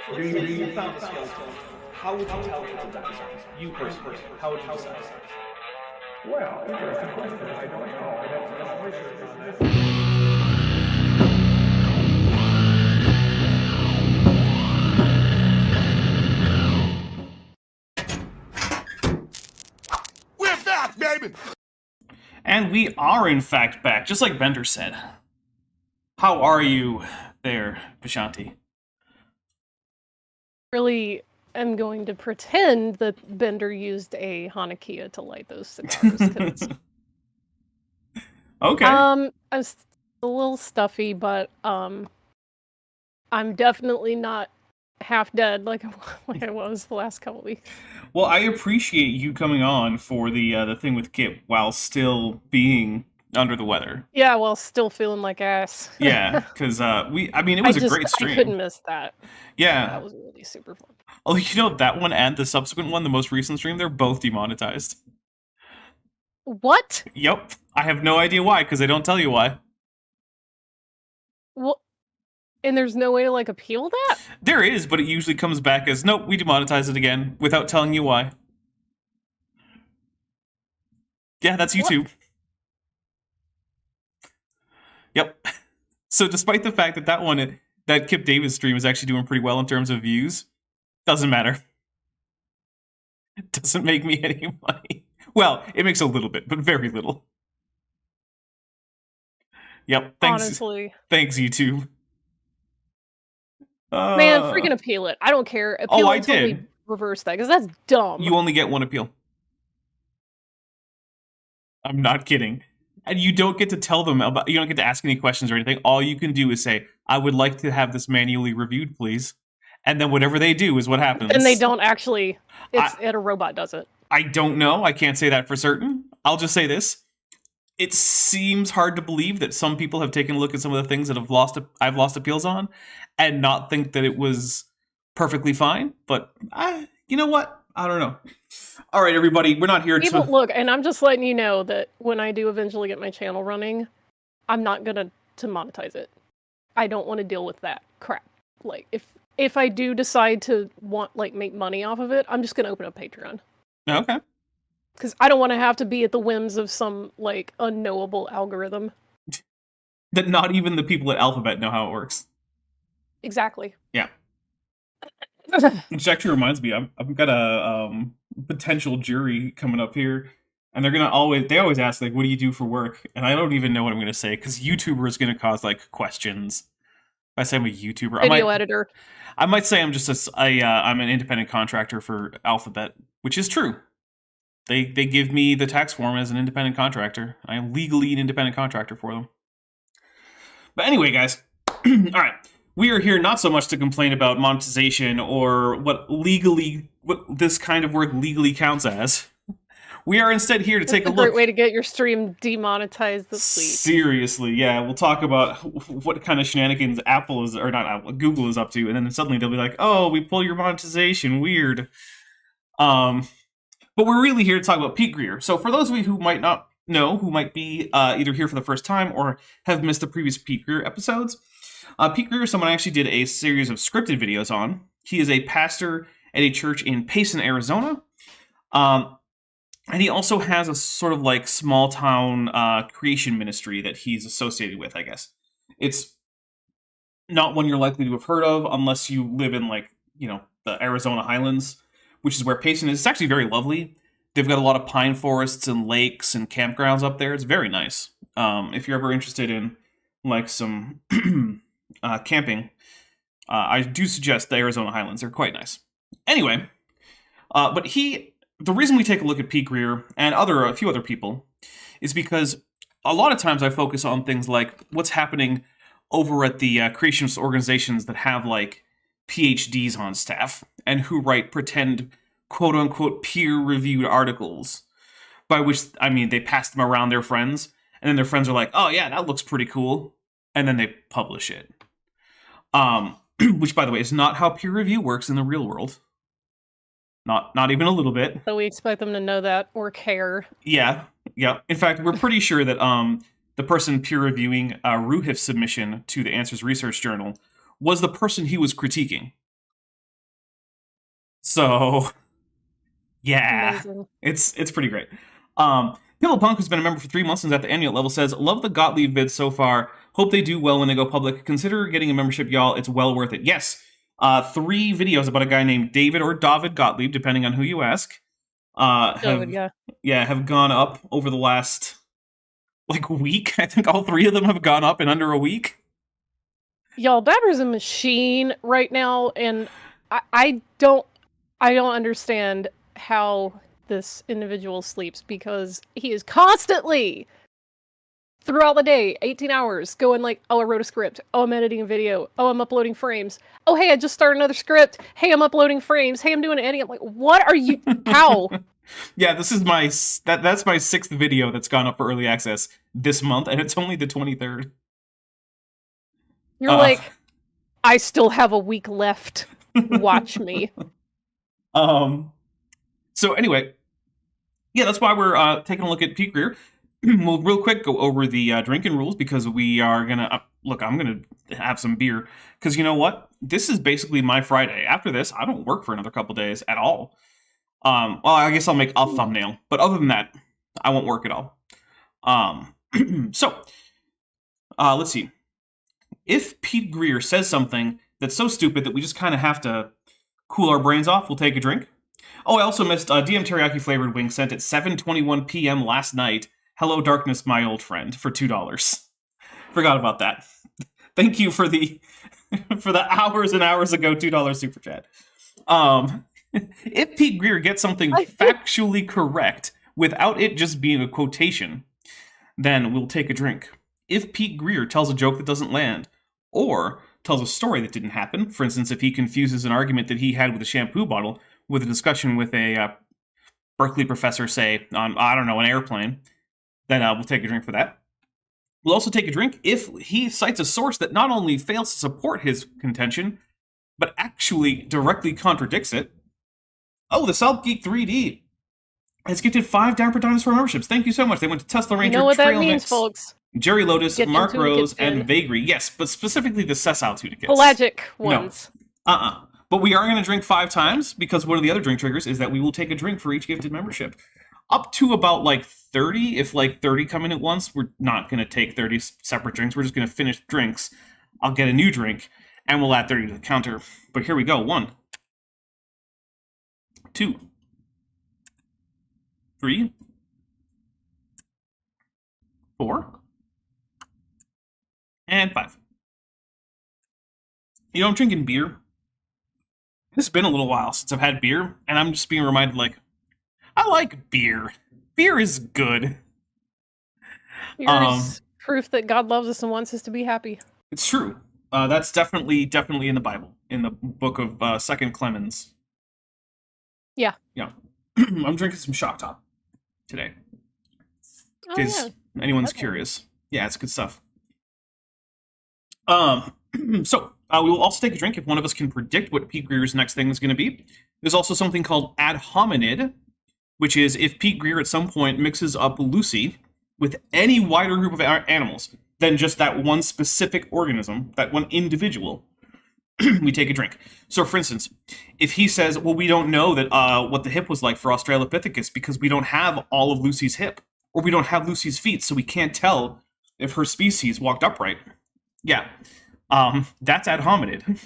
So you found the skeleton. How would you tell if it's a dinosaur? You personally, how would you decide? Well, interesting question. I don't know. I'd have to do some research on that. We're back, baby! And we are, in fact, back, just like Bender said. How are you there, Vishanti? Really am going to pretend that Bender used a Hanakia to light those cigars. 'Cause, Okay. I was a little stuffy, but I'm definitely not half dead like I was the last couple weeks. Well, I appreciate you coming on for the thing with Kip while still being under the weather. Yeah, well, still feeling like ass. Yeah, because it was a great stream. I couldn't miss that. Yeah. That was really super fun. Oh, you know, that one and the subsequent one, the most recent stream, they're both demonetized. What? Yep. I have no idea why, because they don't tell you why. Well, and there's no way to, like, appeal that? There is, but it usually comes back as, nope, we demonetize it again, without telling you why. Yeah, that's YouTube. What? Yep. So despite the fact that that Kip Davis stream is actually doing pretty well in terms of views, doesn't matter. It doesn't make me any money. Well, it makes a little bit, but very little. Yep, thanks. Honestly. Thanks, YouTube. Man, freaking appeal it. I don't care. Appeal I did. Reverse that, because that's dumb. You only get one appeal. I'm not kidding. And you don't get to tell them about, you don't get to ask any questions or anything. All you can do is say, I would like to have this manually reviewed, please. And then whatever they do is what happens. And they don't actually, a robot does it. I don't know. I can't say that for certain. I'll just say this. It seems hard to believe that some people have taken a look at some of the things that I've lost appeals on and not think that it was perfectly fine. But you know what? I don't know. All right, everybody, we're not here to... Look, and I'm just letting you know that when I do eventually get my channel running, I'm not going to monetize it. I don't want to deal with that crap. Like, if I do decide to make money off of it, I'm just going to open a Patreon. Okay. Because I don't want to have to be at the whims of some, unknowable algorithm. That not even the people at Alphabet know how it works. Exactly. Yeah. Which actually reminds me, I've got a potential jury coming up here, and they always ask, what do you do for work? And I don't even know what I'm going to say, because YouTuber is going to cause, questions. If I say I'm a YouTuber, Video editor. I might say I'm just I'm an independent contractor for Alphabet, which is true. They give me the tax form as an independent contractor. I am legally an independent contractor for them. But anyway, guys, all right. We are here not so much to complain about monetization or what this kind of work legally counts as. We are instead here to take a look. Great way to get your stream demonetized this week. Seriously, yeah. We'll talk about what kind of shenanigans Google is up to, and then suddenly they'll be like, "Oh, we pull your monetization. Weird." But we're really here to talk about Pete Greer. So for those of you who might not know, who might be either here for the first time or have missed the previous Pete Greer episodes, Pete Greer is someone I actually did a series of scripted videos on. He is a pastor at a church in Payson, Arizona. And he also has a sort of small town creation ministry that he's associated with, I guess. It's not one you're likely to have heard of unless you live in the Arizona Highlands, which is where Payson is. It's actually very lovely. They've got a lot of pine forests and lakes and campgrounds up there. It's very nice. If you're ever interested in some camping, I do suggest the Arizona Highlands. They're quite nice. Anyway, but the reason we take a look at Pete Greer and a few other people is because a lot of times I focus on things like what's happening over at the creationist organizations that have PhDs on staff and who write pretend quote-unquote peer-reviewed articles, by which, they pass them around their friends, and then their friends are like, oh yeah, that looks pretty cool, and then they publish it. Which, by the way, is not how peer review works in the real world. Not even a little bit. So we expect them to know that or care. Yeah. In fact, we're pretty sure that the person peer reviewing Ruhif's submission to the Answers Research Journal was the person he was critiquing. So yeah, Amazing. it's pretty great. Pillow Punk, who's been a member for 3 months and is at the annual level, says, "Love the Gottlieb vids so far. Hope they do well when they go public. Consider getting a membership, y'all. It's well worth it." Yes, 3 videos about a guy named David or David Gottlieb, depending on who you ask. Have gone up over the last week. I think all 3 of them have gone up in under a week. Y'all, Dapper's a machine right now, and I don't understand how this individual sleeps, because he is constantly throughout the day, 18 hours, going like, oh, I wrote a script. Oh, I'm editing a video. Oh, I'm uploading frames. Oh, hey, I just started another script. Hey, I'm uploading frames. Hey, I'm doing an editing. I'm like, what are you? How? Yeah, this is that's my 6th video that's gone up for early access this month, and it's only the 23rd. You're like, I still have a week left. Watch me. So anyway, yeah, that's why we're taking a look at Pete Greer. We'll real quick go over the drinking rules, because we are gonna look. I'm gonna have some beer, because you know what? This is basically my Friday. After this, I don't work for another couple days at all. Well, I guess I'll make a thumbnail, but other than that, I won't work at all. So let's see. If Pete Greer says something that's so stupid that we just kind of have to cool our brains off, we'll take a drink. Oh, I also missed DM Teriyaki flavored wing sent at 7:21 p.m. last night. Hello, darkness, my old friend, for $2. Forgot about that. Thank you for the hours and hours ago $2 super chat. If Pete Greer gets something factually correct without it just being a quotation, then we'll take a drink. If Pete Greer tells a joke that doesn't land, or tells a story that didn't happen, for instance, if he confuses an argument that he had with a shampoo bottle with a discussion with a Berkeley professor, say, on, I don't know, an airplane, then we'll take a drink for that. We'll also take a drink if he cites a source that not only fails to support his contention, but actually directly contradicts it. Oh, the South Geek 3D has gifted 5 Dapper Dinosaur memberships. Thank you so much. They went to Tesla Ranger, You know what Trail that means, Mix, folks. Jerry Lotus, Get Mark into it, Rose, get and in. Vagary. Yes, but specifically the Sessile Tunicus. Pelagic ones. No. But we are going to drink 5 times, because one of the other drink triggers is that we will take a drink for each gifted membership. Up to about 30. If 30 come in at once, we're not going to take 30 separate drinks. We're just going to finish drinks. I'll get a new drink, and we'll add 30 to the counter. But here we go. 1, 2, 3, 4, and 5. You know, I'm drinking beer. It's been a little while since I've had beer, and I'm just being reminded, I like beer. Beer is good. Here's proof that God loves us and wants us to be happy. It's true. That's definitely in the Bible, in the book of 2nd Clemens. Yeah. Yeah. I'm drinking some Shock Top today. In case anyone's curious. Yeah, it's good stuff. So, we will also take a drink if one of us can predict what Pete Greer's next thing is going to be. There's also something called ad hominid, which is if Pete Greer at some point mixes up Lucy with any wider group of animals than just that one specific organism, that one individual, we take a drink. So, for instance, if he says, well, we don't know that what the hip was like for Australopithecus because we don't have all of Lucy's hip, or we don't have Lucy's feet, so we can't tell if her species walked upright. Yeah. That's ad hominid.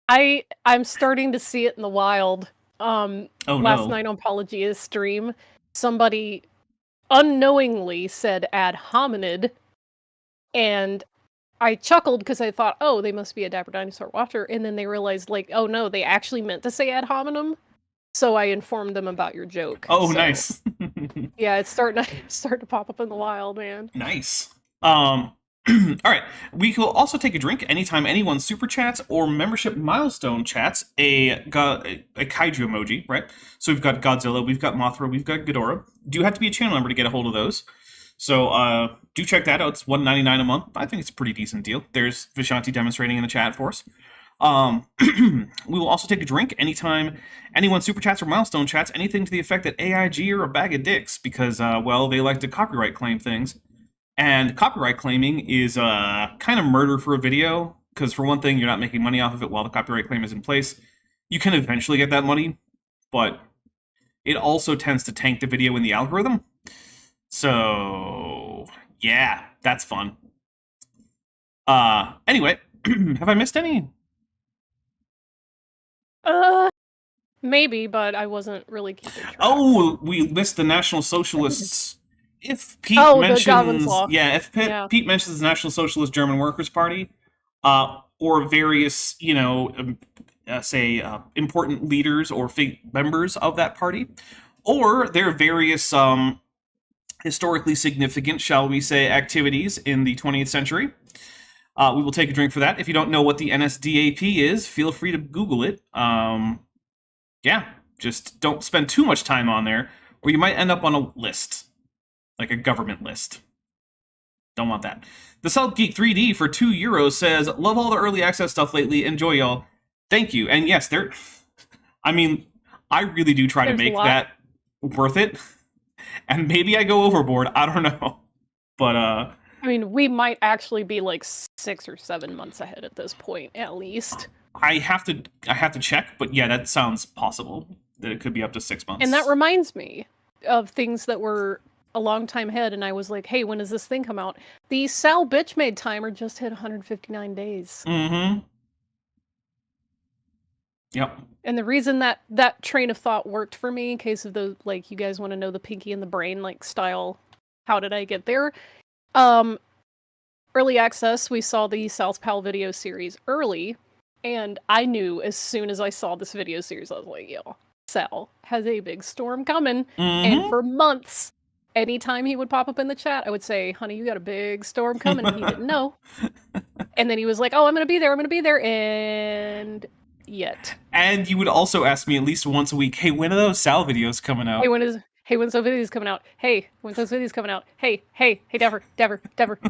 I'm starting to see it in the wild. Last night on Pelagia's stream, somebody unknowingly said ad hominid, and I chuckled because I thought, oh, they must be a Dapper Dinosaur watcher, and then they realized, oh no, they actually meant to say ad hominem, so I informed them about your joke. Oh, so, nice. Yeah, it's starting to pop up in the wild, man. Nice. All right, we will also take a drink anytime anyone super chats or membership milestone chats a kaiju emoji, right? So we've got Godzilla, we've got Mothra, we've got Ghidorah. Do have to be a channel member to get a hold of those. So do check that out. It's $1.99 a month. I think it's a pretty decent deal. There's Vishanti demonstrating in the chat for us. We will also take a drink anytime anyone super chats or milestone chats anything to the effect that AIG are a bag of dicks because, well, they like to copyright claim things. And copyright claiming is kind of murder for a video, because for one thing, you're not making money off of it while the copyright claim is in place. You can eventually get that money, but it also tends to tank the video in the algorithm. So, yeah, that's fun. Anyway, have I missed any? Maybe, but I wasn't really keeping track. Oh, we missed the National Socialists. If Pete the mentions, Godwin's Law. Pete mentions the National Socialist German Workers' Party, or various, important leaders or members of that party, or their various historically significant, shall we say, activities in the 20th century. We will take a drink for that. If you don't know what the NSDAP is, feel free to Google it. Just don't spend too much time on there, or you might end up on a list, like a government list. Don't want that. The Salt Geek 3D for €2 says, love all the early access stuff lately. Enjoy, y'all. Thank you. And yes, I really do try to make that worth it. And maybe I go overboard. I don't know. But, we might actually be like 6 or 7 months ahead at this point, at least. I have to check, but yeah, that sounds possible. That it could be up to 6 months. And that reminds me of things that were a long time ahead, and I was like, hey, when does this thing come out? The Sal Bitchmade timer just hit 159 days. Mm-hmm. Yep. And the reason that train of thought worked for me, in case of the, like, you guys want to know the Pinky and the Brain, like, style, how did I get there? Early access, we saw the Sal's Pal video series early, and I knew as soon as I saw this video series, I was like, yo, Sal has a big storm coming. Mm-hmm. And for months, anytime he would pop up in the chat, I would say, honey, you got a big storm coming. And he didn't know. And then he was like, oh, I'm going to be there. And yet. And you would also ask me at least once a week, hey, when are those Sal videos coming out? When's those videos coming out? Hey, when's those videos coming out? Hey, Dapper, when's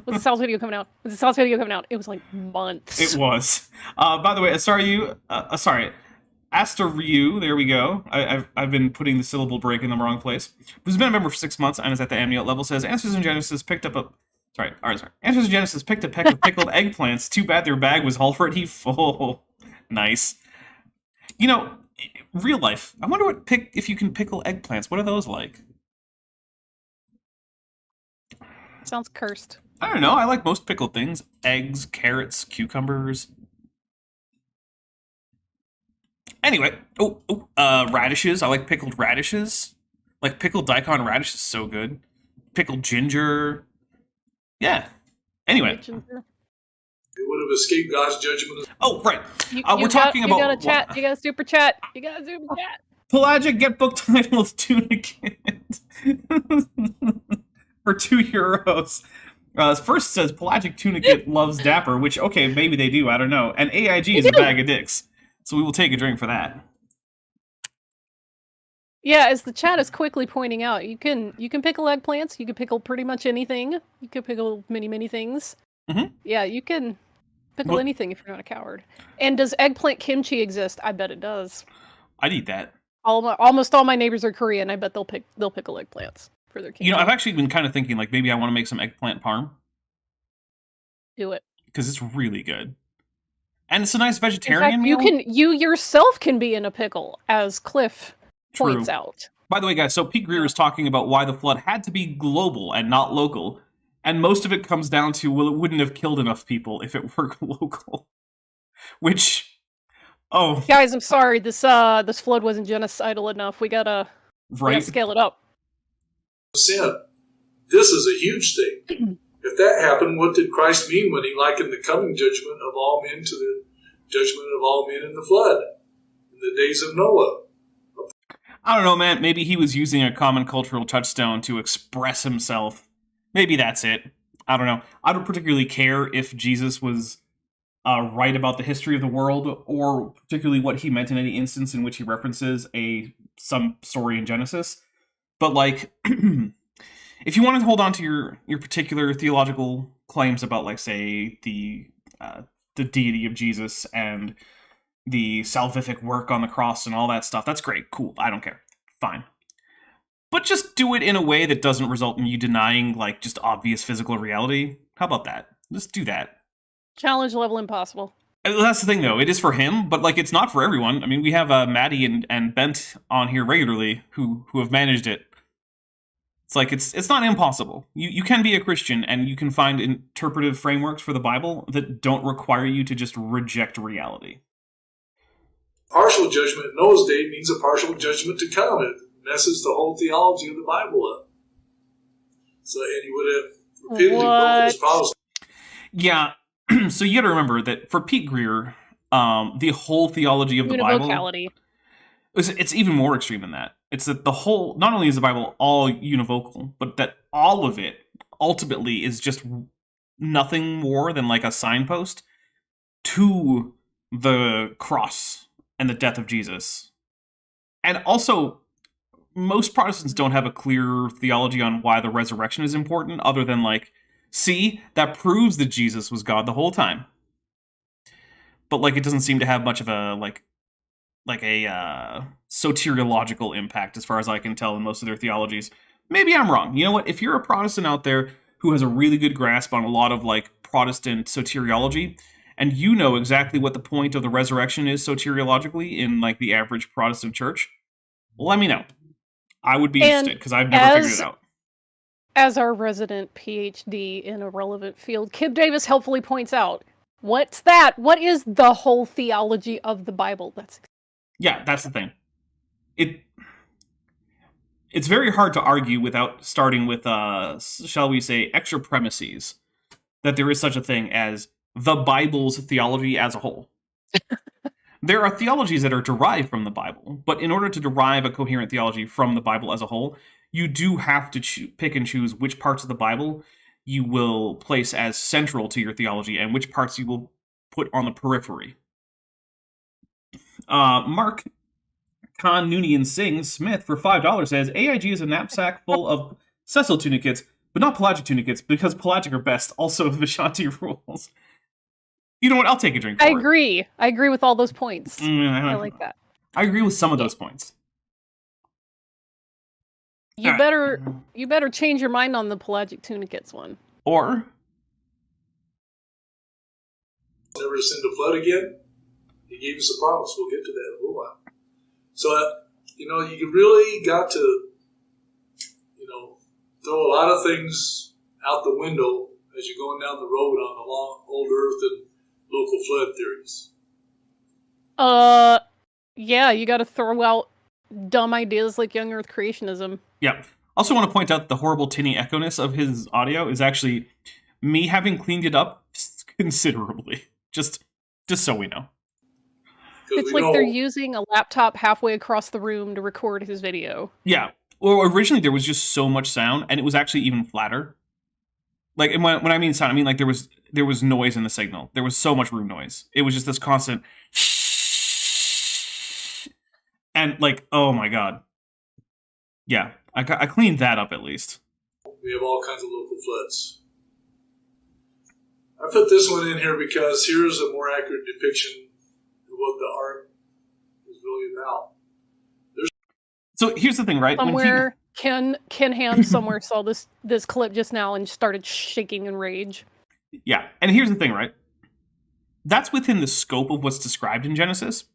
the Sal's video coming out? When's the Sal's video coming out? It was like months. It was. By the way, Asta Ryu, there we go. I've been putting the syllable break in the wrong place. Who's been a member for 6 months and is at the Amniote level, says, Answers in Genesis picked a peck of pickled eggplants. Too bad their bag was already full. Nice. Real life. I wonder if you can pickle eggplants. What are those like? Sounds cursed. I don't know. I like most pickled things. Eggs, carrots, cucumbers. Anyway, radishes. I like pickled radishes. Like pickled daikon radish is so good. Pickled ginger. Yeah. Anyway. It would have escaped God's judgment. Oh, right. We're talking about... You got a chat. You got a super chat. Pelagic, get book titles Tunicate for €2. First says Pelagic Tunicate loves Dapper, which, okay, maybe they do. I don't know. And AIG is a bag of dicks. So we will take a drink for that. Yeah, as the chat is quickly pointing out, you can pickle eggplants. You can pickle pretty much anything. You can pickle many things. Mm-hmm. Yeah, you can pickle anything if you're not a coward. And does eggplant kimchi exist? I bet it does. I'd eat that. Almost all my neighbors are Korean. I bet they'll pickle eggplants for their kimchi. I've actually been kind of thinking, like, maybe I want to make some eggplant parm. Do it. Because it's really good. And it's a nice vegetarian meal. You yourself can be in a pickle, as Cliff points out. By the way, guys, so Pete Greer is talking about why the flood had to be global and not local. And most of it comes down to, well, it wouldn't have killed enough people if it were local. Which, guys, I'm sorry. This flood wasn't genocidal enough. We gotta scale it up. Sin. This is a huge thing. If that happened, what did Christ mean when he likened the coming judgment of all men to the judgment of all men in the flood in the days of Noah? I don't know, man. Maybe he was using a common cultural touchstone to express himself. Maybe that's it. I don't know. I don't particularly care if Jesus was right about the history of the world, or particularly what he meant in any instance in which he references some story in Genesis. But, like, if you want to hold on to your particular theological claims about, like, say, the deity of Jesus and the salvific work on the cross and all that stuff, that's great. Cool. I don't care. Fine. But just do it in a way that doesn't result in you denying, like, just obvious physical reality. How about that? Just do that. Challenge level impossible. That's the thing, though. It is for him, but like it's not for everyone. I mean, we have Maddie and Bent on here regularly who have managed it. It's like it's not impossible. You can be a Christian and you can find interpretive frameworks for the Bible that don't require you to just reject reality. Partial judgment in those days means a partial judgment to come. It messes the whole theology of the Bible up. So, and he would have repeatedly broken his promise. Yeah. So you got to remember that for Pete Greer, the whole theology of the Bible, it's even more extreme than that. It's that the whole, not only is the Bible all univocal, but that all of it ultimately is just nothing more than like a signpost to the cross and the death of Jesus. And also, most Protestants don't have a clear theology on why the resurrection is important, other than like, see, that proves that Jesus was God the whole time. But like, it doesn't seem to have much of a like a soteriological impact, as far as I can tell, in most of their theologies. Maybe I'm wrong. You know what? If you're a Protestant out there who has a really good grasp on a lot of like Protestant soteriology, and you know exactly what the point of the resurrection is soteriologically in like the average Protestant church, let me know. I would be interested, because I've never figured it out. As our resident PhD in a relevant field, Kib Davis helpfully points out, what's that? What is the whole theology of the Bible? Yeah, that's the thing. It's very hard to argue without starting with, shall we say, extra premises, that there is such a thing as the Bible's theology as a whole. There are theologies that are derived from the Bible, but in order to derive a coherent theology from the Bible as a whole, you do have to pick and choose which parts of the Bible you will place as central to your theology and which parts you will put on the periphery. Mark Khan Noonian Singh Smith for $5 says, AIG is a knapsack full of Cecil tunicates, but not pelagic tunicates, because pelagic are best. Also, Vishanti rules. You know what? I'll take a drink for it. I agree with all those points. I like that. I agree with some of those points. You better change your mind on the pelagic tunicates one. Or never to send a flood again. He gave us a promise. We'll get to that in a little while. So, you really got to, throw a lot of things out the window as you're going down the road on the long old earth and local flood theories. Yeah, you got to throw out dumb ideas like young earth creationism. Yeah. Also want to point out the horrible tinny echo-ness of his audio is actually me having cleaned it up considerably. Just so we know. It's like they're using a laptop halfway across the room to record his video. Yeah. Well, originally there was just so much sound, and it was actually even flatter. Like, and when I mean sound, I mean like there was noise in the signal. There was so much room noise. It was just this constant and like, oh my god. Yeah, I cleaned that up at least. We have all kinds of local floods. I put this one in here because here's a more accurate depiction of what the art is really about. So here's the thing, right? Somewhere, Ken Ham somewhere saw this clip just now and started shaking in rage. Yeah, and here's the thing, right? That's within the scope of what's described in Genesis,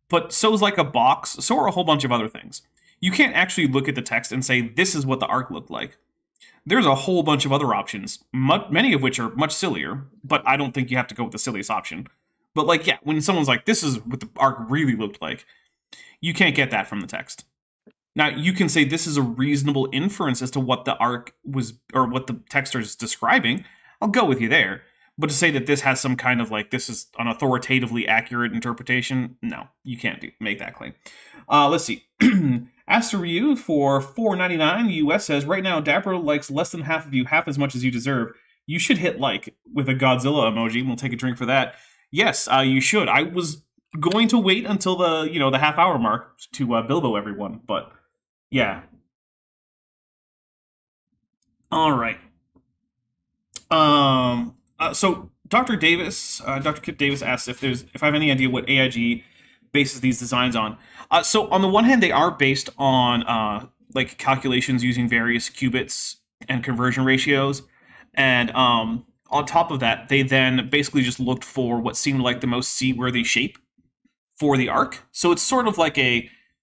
but so is like a box, so are a whole bunch of other things. You can't actually look at the text and say, this is what the ark looked like. There's a whole bunch of other options, many of which are much sillier, but I don't think you have to go with the silliest option. But like, yeah, when someone's like, this is what the ark really looked like, you can't get that from the text. Now, you can say this is a reasonable inference as to what the ark was, or what the texter is describing. I'll go with you there. But to say that this has some kind of like, this is an authoritatively accurate interpretation, no, you can't make that claim. Let's see. Aster Ryu for $4.99 US says, right now, Dapper likes less than half of you, half as much as you deserve. You should hit like with a Godzilla emoji. We'll take a drink for that. Yes, you should. I was going to wait until the half hour mark to Bilbo everyone, but yeah. All right. So Dr. Kip Davis asks if I have any idea what AIG bases these designs on. So on the one hand, they are based on like calculations using various qubits and conversion ratios, and on on top of that, they then basically just looked for what seemed like the most seaworthy shape for the ark. So it's sort of like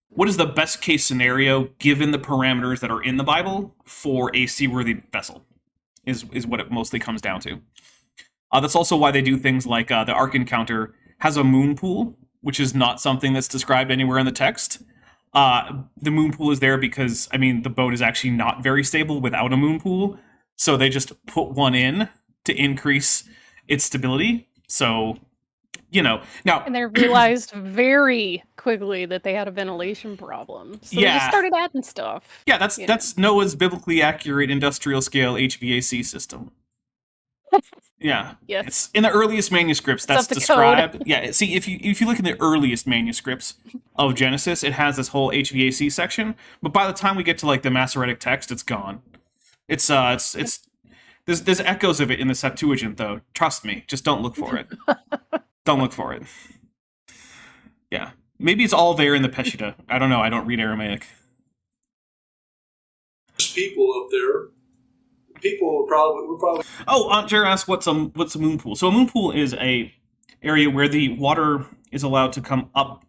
what is the best case scenario given the parameters that are in the Bible for a seaworthy vessel is what it mostly comes down to. That's also why they do things like the Ark Encounter has a moon pool, which is not something that's described anywhere in the text. The moon pool is there because, the boat is actually not very stable without a moon pool, so they just put one in to increase its stability. So, now... And they realized very quickly that they had a ventilation problem. So they just started adding stuff. Yeah, that's Noah's biblically accurate industrial scale HVAC system. Yeah. Yes. It's in the earliest manuscripts that's described. Code. Yeah, see, if you look in the earliest manuscripts of Genesis, it has this whole HVAC section, but by the time we get to like the Masoretic text, it's gone. It's there's echoes of it in the Septuagint though. Trust me, just don't look for it. Don't look for it. Yeah. Maybe it's all there in the Peshitta. I don't know, I don't read Aramaic. There's people up there. People were probably. Oh, Jared asked what's a moon pool. So a moon pool is a area where the water is allowed to come up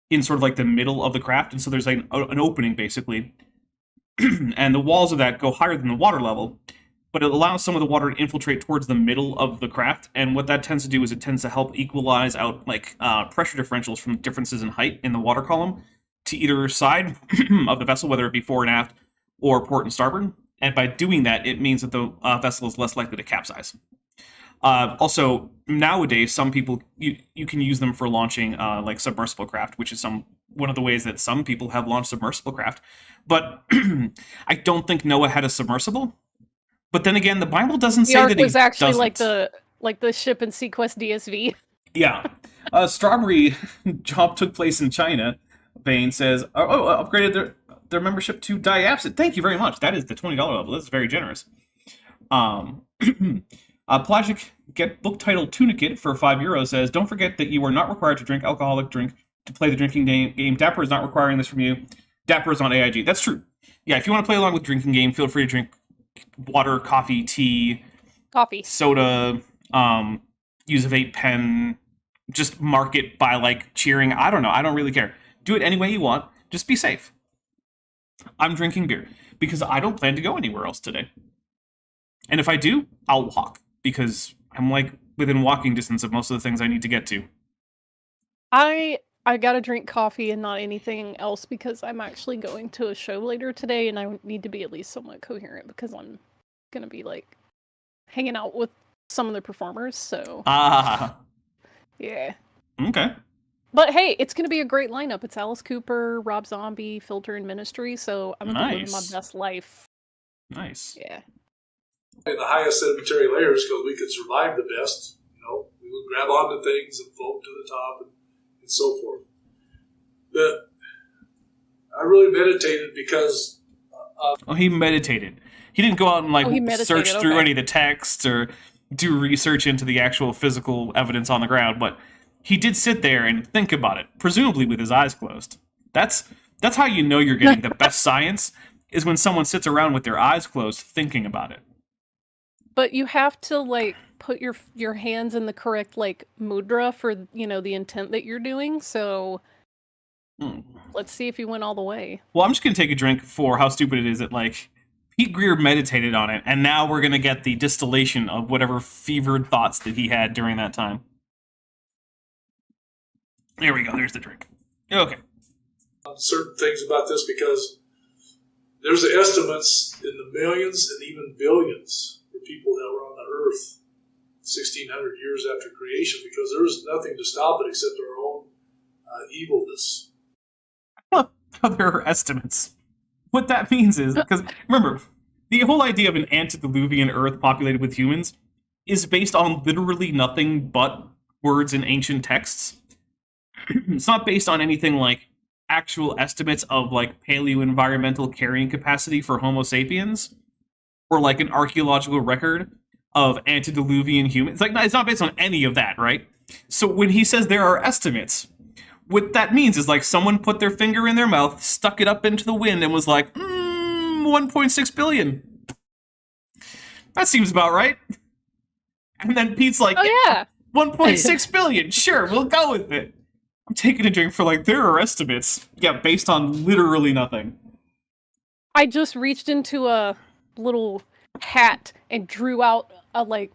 in sort of like the middle of the craft, and so there's like an opening basically, and the walls of that go higher than the water level, but it allows some of the water to infiltrate towards the middle of the craft, and what that tends to do is it tends to help equalize out like pressure differentials from differences in height in the water column to either side of the vessel, whether it be fore and aft or port and starboard. And by doing that, it means that the vessel is less likely to capsize. Also, nowadays, some people, you can use them for launching like submersible craft, which is one of the ways that some people have launched submersible craft. But I don't think Noah had a submersible. But then again, the Bible doesn't say that he doesn't. The Ark was actually like the ship in Sequest DSV. Yeah. Strawberry job took place in China. Vane says, upgraded their membership to Diabsit. Thank you very much. That is the $20 level. That's very generous. Pelagic get book title Tunicate for €5 says, don't forget that you are not required to drink alcoholic drink to play the drinking game. Dapper is not requiring this from you. Dapper is on AIG. That's true. Yeah, if you want to play along with drinking game, feel free to drink water, coffee, tea, soda, use a vape pen, just mark it by like cheering. I don't know. I don't really care. Do it any way you want. Just be safe. I'm drinking beer because I don't plan to go anywhere else today. And if I do, I'll walk because I'm like within walking distance of most of the things I need to get to. I gotta drink coffee and not anything else because I'm actually going to a show later today and I need to be at least somewhat coherent because I'm gonna be like hanging out with some of the performers, so yeah. Okay. But hey, it's going to be a great lineup. It's Alice Cooper, Rob Zombie, Filter, and Ministry, so I'm going to live my best life. Nice. Yeah. In the highest sedimentary layers, because we could survive the best. We would grab onto things and float to the top and so forth. But I really meditated because... he meditated. He didn't go out and search through any of the texts or do research into the actual physical evidence on the ground, but... he did sit there and think about it, presumably with his eyes closed. That's how you know you're getting the best science, is when someone sits around with their eyes closed thinking about it. But you have to put your hands in the correct mudra for the intent that you're doing. So let's see if you went all the way. Well, I'm just gonna take a drink for how stupid it is that Pete Greer meditated on it, and now we're gonna get the distillation of whatever fevered thoughts that he had during that time. There we go. There's the drink. Okay. Certain things about this because there's the estimates in the millions and even billions for people that were on the earth 1,600 years after creation because there was nothing to stop it except our own evilness. There are estimates. What that means is, because remember, the whole idea of an antediluvian earth populated with humans is based on literally nothing but words in ancient texts. It's not based on anything like actual estimates of paleo-environmental carrying capacity for Homo sapiens or an archaeological record of antediluvian humans. It's not based on any of that, right? So when he says there are estimates, what that means is someone put their finger in their mouth, stuck it up into the wind, and was 1.6 billion. That seems about right. And then Pete's like, Oh yeah. 1.6 billion. Sure, we'll go with it. I'm taking a drink for like, there are estimates. Yeah, based on literally nothing. I just reached into a little hat and drew out a like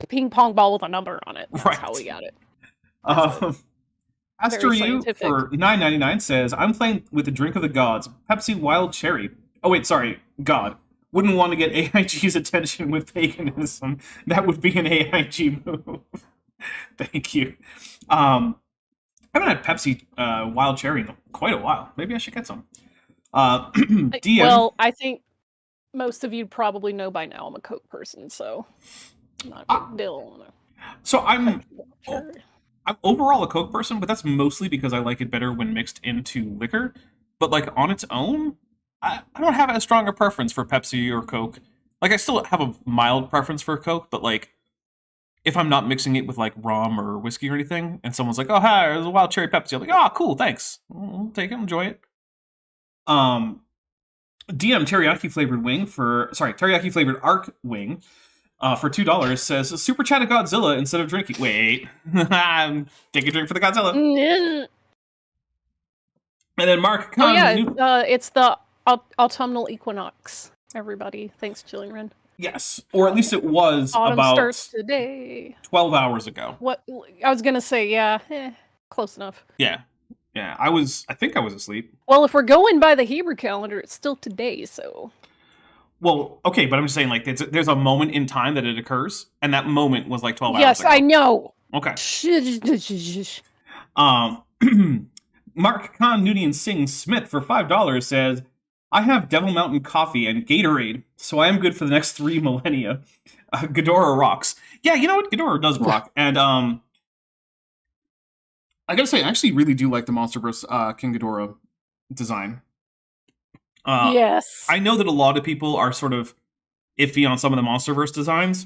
ping pong ball with a number on it. That's how we got it. Aster Very You scientific. for $9.99 says, I'm playing with the drink of the gods, Pepsi Wild Cherry. Oh wait, sorry, God. Wouldn't want to get AIG's attention with paganism. That would be an AIG move. Thank you. I haven't had Pepsi Wild Cherry in quite a while. Maybe I should get some. DM. Well, I think most of you probably know by now I'm a Coke person, so not a big deal. So I'm Sure. overall a Coke person, but that's mostly because I like it better when mixed into liquor. But like on its own, I don't have as strong a preference for Pepsi or Coke. Like I still have a mild preference for Coke, but like if I'm not mixing it with like rum or whiskey or anything, and someone's like, "Oh, hi, there's a wild cherry Pepsi," I'm like, "Oh, cool, thanks. I'll take it, enjoy it." DM teriyaki flavored arc wing for $2 says super chat a Godzilla instead of drinking. Wait, take a drink for the Godzilla. And then Mark, Oh yeah, it's the autumnal equinox. Everybody, thanks, Chilling Ren. yes, or at least it was Autumn about starts today. 12 hours ago. What I was gonna say, yeah, close enough. Yeah. I think I was asleep. Well, if we're going by the Hebrew calendar, it's still today, so. Well, okay, but I'm just saying, like, there's a moment in time that it occurs, and that moment was like 12 hours Yes, ago. I know. Okay. Mark Khan Nudian Singh Smith for $5 says, I have Devil Mountain coffee and Gatorade, so I am good for the next 3 millennia. Ghidorah rocks. Yeah, you know what? Ghidorah does rock. And, I gotta say, I actually really do like the MonsterVerse King Ghidorah design. Yes. I know that a lot of people are sort of iffy on some of the MonsterVerse designs,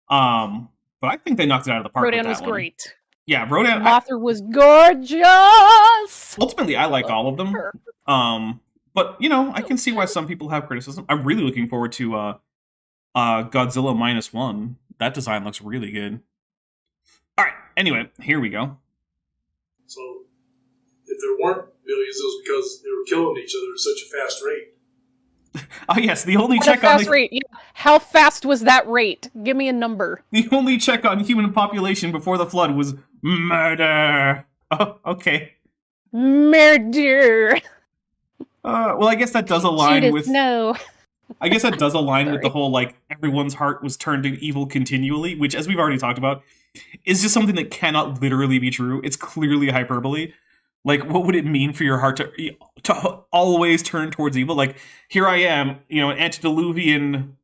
but I think they knocked it out of the park. Rodan was one. great. Yeah, Rodan. Mothra was gorgeous. Ultimately, I like all of them. But you know, I can see why some people have criticism. I'm really looking forward to Godzilla -1. That design looks really good. All right. Anyway, here we go. So, if there weren't billions, it was because they were killing each other at such a fast rate. Oh yes, the only What check a fast on the rate. Yeah. How fast was that rate? Give me a number. the only check on human population before the flood was murder. Oh, okay. Murder. Well, I guess that does align Judith, with. no. I guess that does align with the Sorry. whole like everyone's heart was turned to evil continually, which, as we've already talked about, is just something that cannot literally be true. It's clearly hyperbole. Like, what would it mean for your heart to always turn towards evil? Like, here I am, you know, an antediluvian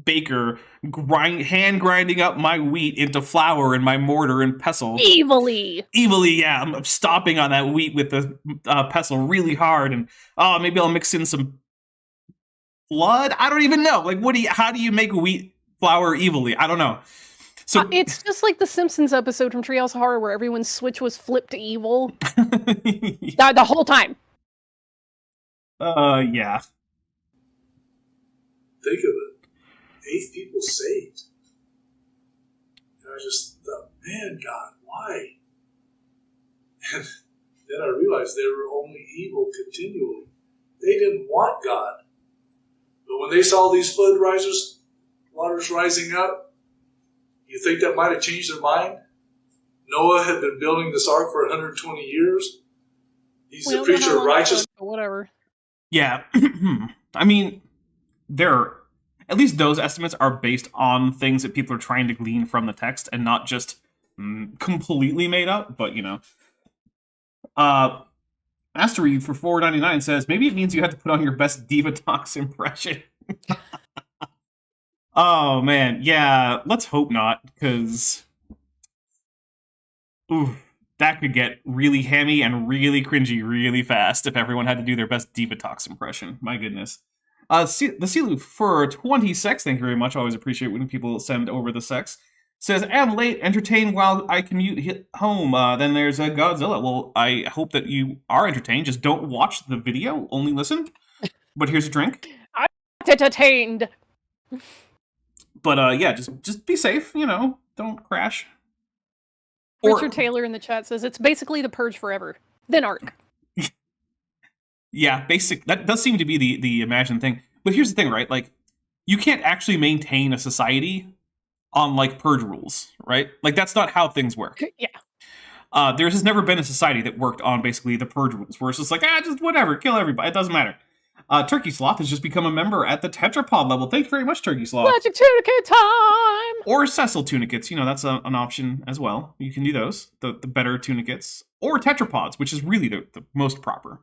baker, hand grinding up my wheat into flour in my mortar and pestle. Evilly. Yeah, I'm stomping on that wheat with the pestle really hard, and maybe I'll mix in some blood. I don't even know. Like, how do you make wheat flour evilly? I don't know. So It's just like the Simpsons episode from Treehouse of Horror where everyone's switch was flipped to evil the whole time. Yeah. Think of it. 8 people saved. And I just thought, man, God, why? And then I realized they were only evil continually. They didn't want God. But when they saw these flood waters rising up, you think that might have changed their mind? Noah had been building this ark for 120 years. He's a preacher of righteousness. Whatever. Yeah. I mean, at least those estimates are based on things that people are trying to glean from the text and not just completely made up, but you know. Asteroid for $4.99 says, maybe it means you have to put on your best Diva Talks impression. Oh, man. Yeah, let's hope not, because that could get really hammy and really cringy really fast if everyone had to do their best Diva Talks impression. My goodness. The Silu for 20 sex, thank you very much. I always appreciate when people send over the sex. Says, am late, entertained while I commute home. Then there's a Godzilla. Well, I hope that you are entertained. Just don't watch the video, only listen. But here's a drink. I'm entertained. But yeah, just be safe. Don't crash. Richard Taylor in the chat says it's basically the Purge forever. Then Ark. Yeah, that does seem to be the imagined thing. But here's the thing, right? Like, you can't actually maintain a society on, like, purge rules, right? Like, that's not how things work. Yeah. There has never been a society that worked on basically the purge rules, where it's just like, just whatever, kill everybody, it doesn't matter. Turkey Sloth has just become a member at the tetrapod level. Thank you very much, Turkey Sloth. Magic tunicate time! Or Cecil tunicates, that's an option as well. You can do those, the better tunicates. Or tetrapods, which is really the most proper.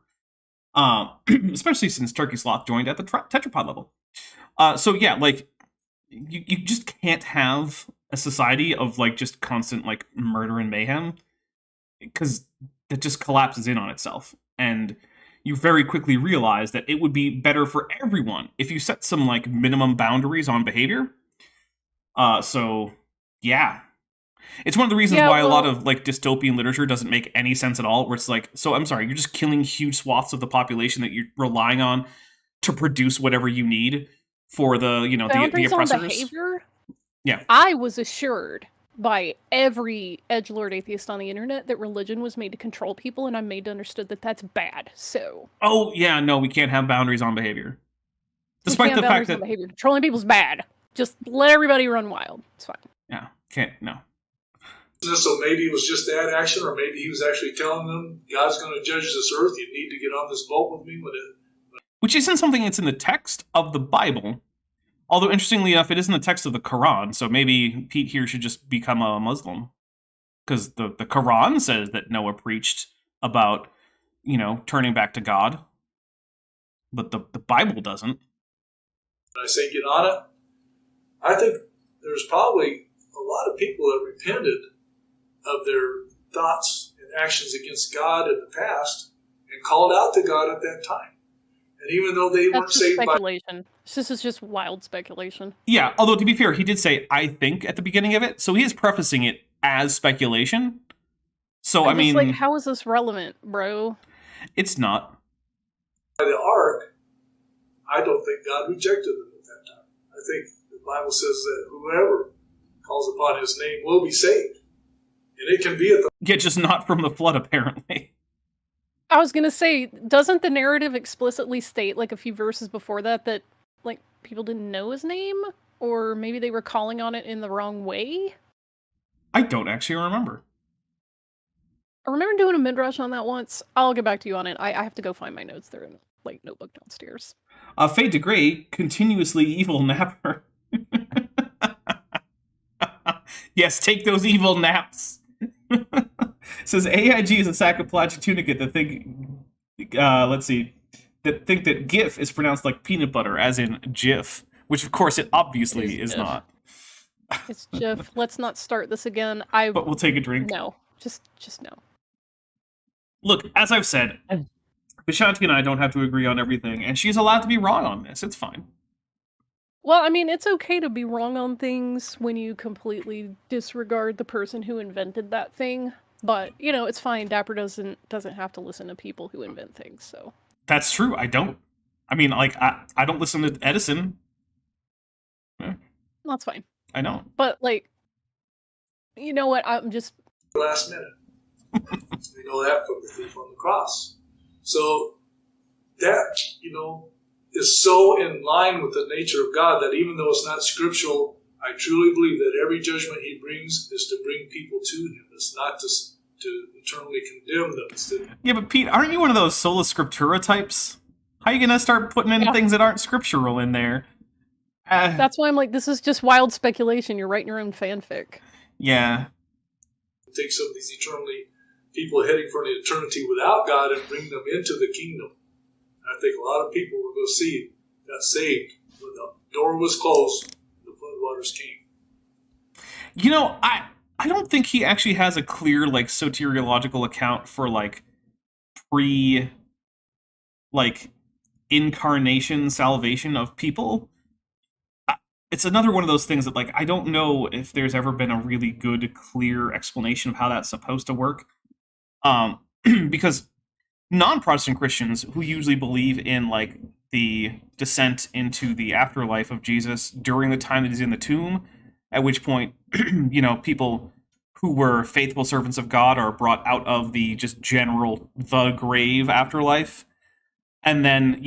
Especially since Turkey Sloth joined at the tetrapod level. So yeah, like, you just can't have a society of, like, just constant, like, murder and mayhem, because it just collapses in on itself. And you very quickly realize that it would be better for everyone if you set some, like, minimum boundaries on behavior. So yeah. It's one of the reasons why a lot of, like, dystopian literature doesn't make any sense at all, where it's like, so I'm sorry, you're just killing huge swaths of the population that you're relying on to produce whatever you need for the, the oppressors. On behavior? Yeah. I was assured by every edgelord atheist on the internet that religion was made to control people, and I'm made to understand that that's bad, so... Oh, yeah, no, we can't have boundaries on behavior. Despite the fact that... Behavior. Controlling people's bad. Just let everybody run wild. It's fine. Yeah, can't, no. So maybe it was just that action, or maybe he was actually telling them, God's going to judge this earth, you need to get on this boat with me. Which isn't something that's in the text of the Bible. Although, interestingly enough, it is in the text of the Quran, so maybe Pete here should just become a Muslim. Because the Quran says that Noah preached about, turning back to God. But the Bible doesn't. When I say get on it, I think there's probably a lot of people that repented of their thoughts and actions against God in the past and called out to God at that time. And even though they weren't saved speculation. This is just wild speculation. Yeah, although to be fair, he did say, I think, at the beginning of it, so he is prefacing it as speculation. So, I mean... like, how is this relevant, bro? It's not. By the ark, I don't think God rejected them at that time. I think the Bible says that whoever calls upon his name will be saved. And it can be at the... Yeah, just not from the flood, apparently. I was gonna say, doesn't the narrative explicitly state, like, a few verses before that, like, people didn't know his name? Or maybe they were calling on it in the wrong way? I don't actually remember. I remember doing a midrash on that once. I'll get back to you on it. I have to go find my notes. They're in the, like, notebook downstairs. Fade to Grey, continuously evil napper. Yes, take those evil naps. Says AIG is a Sacapelagic tunicate that think that GIF is pronounced like peanut butter, as in GIF, which of course it obviously is not. It's GIF. Let's not start this again. But we'll take a drink. No, just no. Look, as I've said, Vishanti and I don't have to agree on everything, and she's allowed to be wrong on this. It's fine. Well, I mean, it's okay to be wrong on things when you completely disregard the person who invented that thing. But, it's fine. Dapper doesn't have to listen to people who invent things, so... That's true, I don't. I mean, like, I don't listen to Edison. That's fine. I don't. But, like, you know what, I'm just... Last minute. We know that from the thief on the cross. So, that, is so in line with the nature of God that even though it's not scriptural, I truly believe that every judgment he brings is to bring people to him. It's not to eternally condemn them. Yeah, but Pete, aren't you one of those sola scriptura types? How are you going to start putting in things that aren't scriptural in there? That's why I'm like, this is just wild speculation. You're writing your own fanfic. Yeah. Take some of these people heading for an eternity without God and bring them into the kingdom. I think a lot of people will go see got saved when the door was closed and the floodwaters came. I don't think he actually has a clear, like, soteriological account for, like, incarnation salvation of people. It's another one of those things that, like, I don't know if there's ever been a really good, clear explanation of how that's supposed to work. Because non-Protestant Christians who usually believe in, like, the descent into the afterlife of Jesus during the time that he's in the tomb, at which point, people who were faithful servants of God are brought out of the just general the grave afterlife. And then,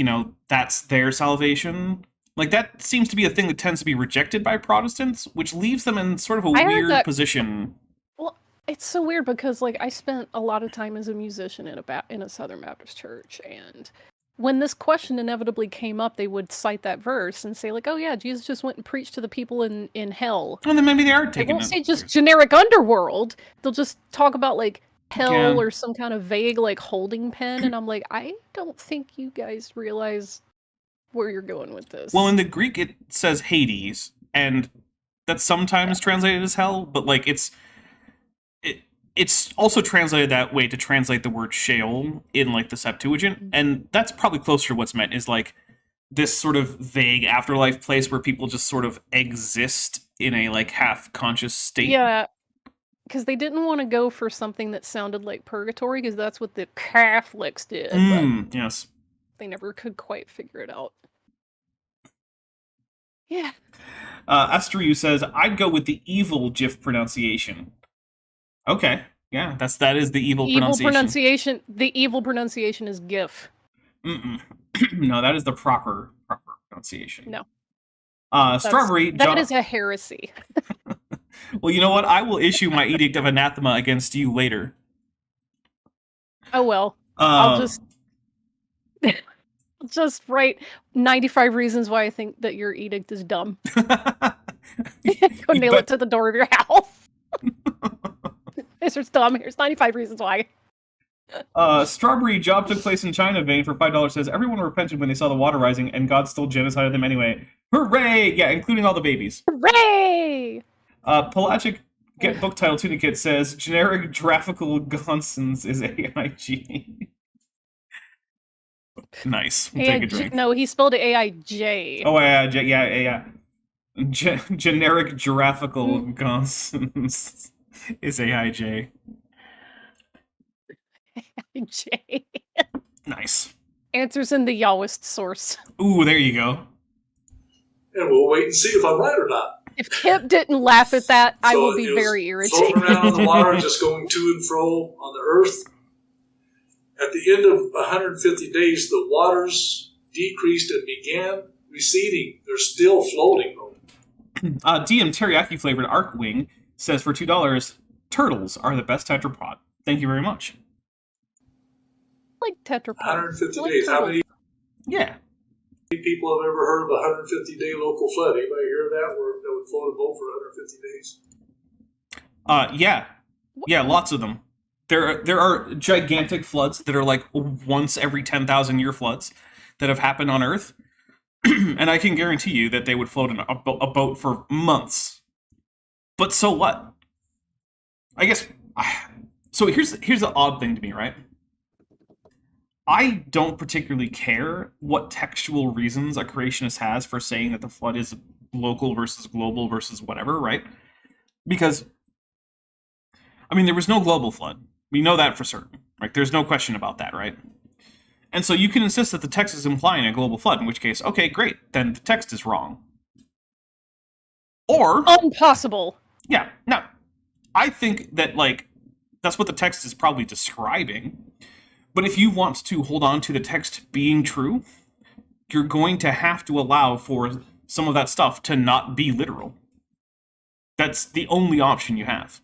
that's their salvation. Like, that seems to be a thing that tends to be rejected by Protestants, which leaves them in sort of a weird position. Well, it's so weird because, like, I spent a lot of time as a musician in a Southern Baptist church, and when this question inevitably came up, they would cite that verse and say, like, oh yeah, Jesus just went and preached to the people in hell. Well, then maybe they are taking They won't say just generic underworld. They'll just talk about, like, hell or some kind of vague, like, holding pen, and I'm like, I don't think you guys realize where you're going with this. Well, in the Greek, it says Hades, and that's sometimes translated as hell, but, like, it's also translated that way to translate the word Sheol in, like, the Septuagint, and that's probably closer to what's meant, is, like, this sort of vague afterlife place where people just sort of exist in a, like, half-conscious state. Yeah, because they didn't want to go for something that sounded like purgatory, because that's what the Catholics did, but yes. they never could quite figure it out. Yeah. Asteru says, I'd go with the evil GIF pronunciation. Okay, yeah, that is the evil pronunciation. The evil pronunciation is GIF. No, that is the proper pronunciation. No. Strawberry. That is a heresy. Well, you know what? I will issue my edict of anathema against you later. Oh well. I'll just write 95 reasons why I think that your edict is dumb. Go nail it to the door of your house. This is dumb. Here's 95 reasons why. Strawberry job took place in China vein for $5 says everyone repented when they saw the water rising and God still genocided them anyway. Hooray! Yeah, including all the babies. Hooray! Pelagic Get Book Title Tunicate says generic graphical Gonsons is AIG. Nice. We'll take a drink. No, he spelled it AIJ. Oh, yeah. Generic graphical Gonsons is AIJ. AIJ. Nice. Answers in the Yahwist source. Ooh, there you go. And we'll wait and see if I'm right or not. If Kip didn't laugh at that, I will be very irritated. Floating around on the water, just going to and fro on the earth. At the end of 150 days, the waters decreased and began receding. They're still floating, though. DM Teriyaki flavored Arc Wing says for $2, turtles are the best tetrapod. Thank you very much. Like tetrapod. 150 like days. turtles. How many people have ever heard of a 150-day local flood? Anybody hear of that? Where that would float a boat for 150 days? Yeah, lots of them. There are gigantic floods that are like once every 10,000 year floods that have happened on Earth, and I can guarantee you that they would float in a boat for months. But so what? I guess. So here's the odd thing to me, right? I don't particularly care what textual reasons a creationist has for saying that the flood is local versus global versus whatever, right? Because, I mean, there was no global flood. We know that for certain. Right? There's no question about that, right? And so you can insist that the text is implying a global flood, in which case, okay, great, then the text is wrong. Or... Impossible. Yeah, no. I think that, like, that's what the text is probably describing. But if you want to hold on to the text being true, you're going to have to allow for some of that stuff to not be literal. That's the only option you have.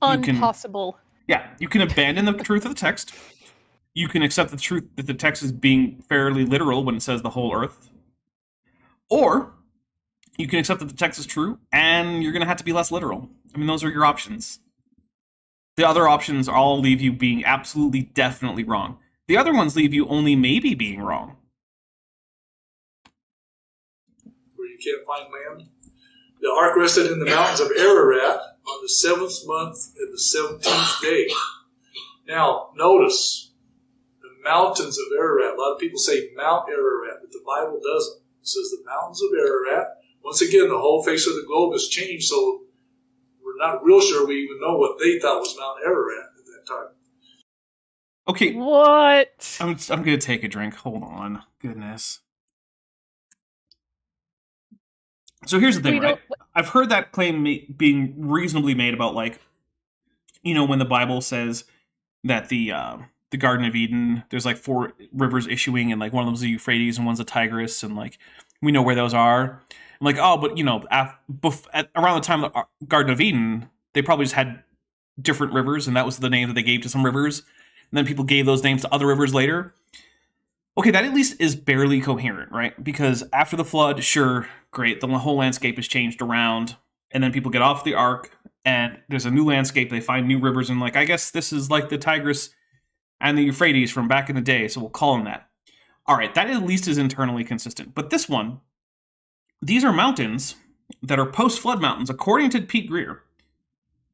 Impossible. You can abandon the truth of the text. You can accept the truth that the text is being fairly literal when it says the whole earth. Or you can accept that the text is true, and you're going to have to be less literal. I mean, those are your options. The other options all leave you being absolutely, definitely wrong. The other ones leave you only maybe being wrong. Where you can't find land. The ark rested in the mountains of Ararat on the 7th month and the 17th day. Now, notice, the mountains of Ararat. A lot of people say Mount Ararat, but the Bible doesn't. It says the mountains of Ararat. Once again, the whole face of the globe has changed, so we're not real sure we even know what they thought was Mount Ararat at that time. Okay, What? I'm gonna take a drink. Hold on. Goodness. So here's the thing, We right? don't. I've heard that claim being reasonably made about, like, when the Bible says that the Garden of Eden, there's like 4 rivers issuing, and like one of them's the Euphrates and one's the Tigris, and like we know where those are. I'm like, oh, but around the time of the Garden of Eden, they probably just had different rivers, and that was the name that they gave to some rivers, and then people gave those names to other rivers later. Okay, that at least is barely coherent, right? Because after the flood, sure, great, the whole landscape has changed around, and then people get off the ark, and there's a new landscape, they find new rivers, and like, I guess this is like the Tigris and the Euphrates from back in the day, so we'll call them that. All right, that at least is internally consistent. But this one, these are mountains that are post-flood mountains, according to Pete Greer.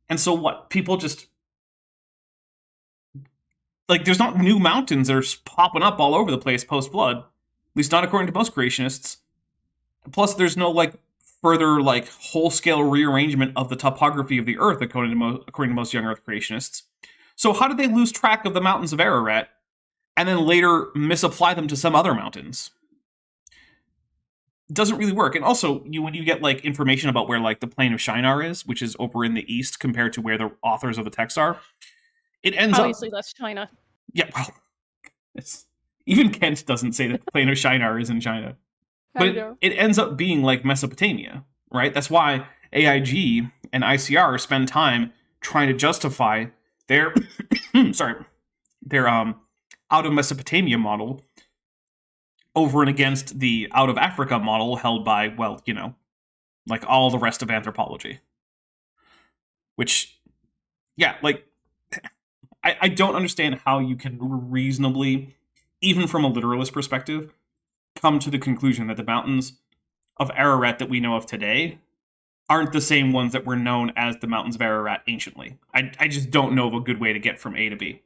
And so what? People just... Like, there's not new mountains that are popping up all over the place post-flood. At least not according to most creationists. Plus, there's no, like, further, like, whole-scale rearrangement of the topography of the Earth, according to most young Earth creationists. So how did they lose track of the mountains of Ararat, and then later misapply them to some other mountains? It doesn't really work. And also, when you get, like, information about where, like, the plain of Shinar is, which is over in the east compared to where the authors of the text are, it ends Obviously, that's China. Yeah, well, even Kent doesn't say that the plain of Shinar is in China. But it ends up being like Mesopotamia, right? That's why AIG and ICR spend time trying to justify their their out of Mesopotamia model over and against the out of Africa model held by, well, like all the rest of anthropology. Which, yeah, like, I don't understand how you can reasonably, even from a literalist perspective, come to the conclusion that the mountains of Ararat that we know of today aren't the same ones that were known as the mountains of Ararat anciently. I just don't know of a good way to get from A to B.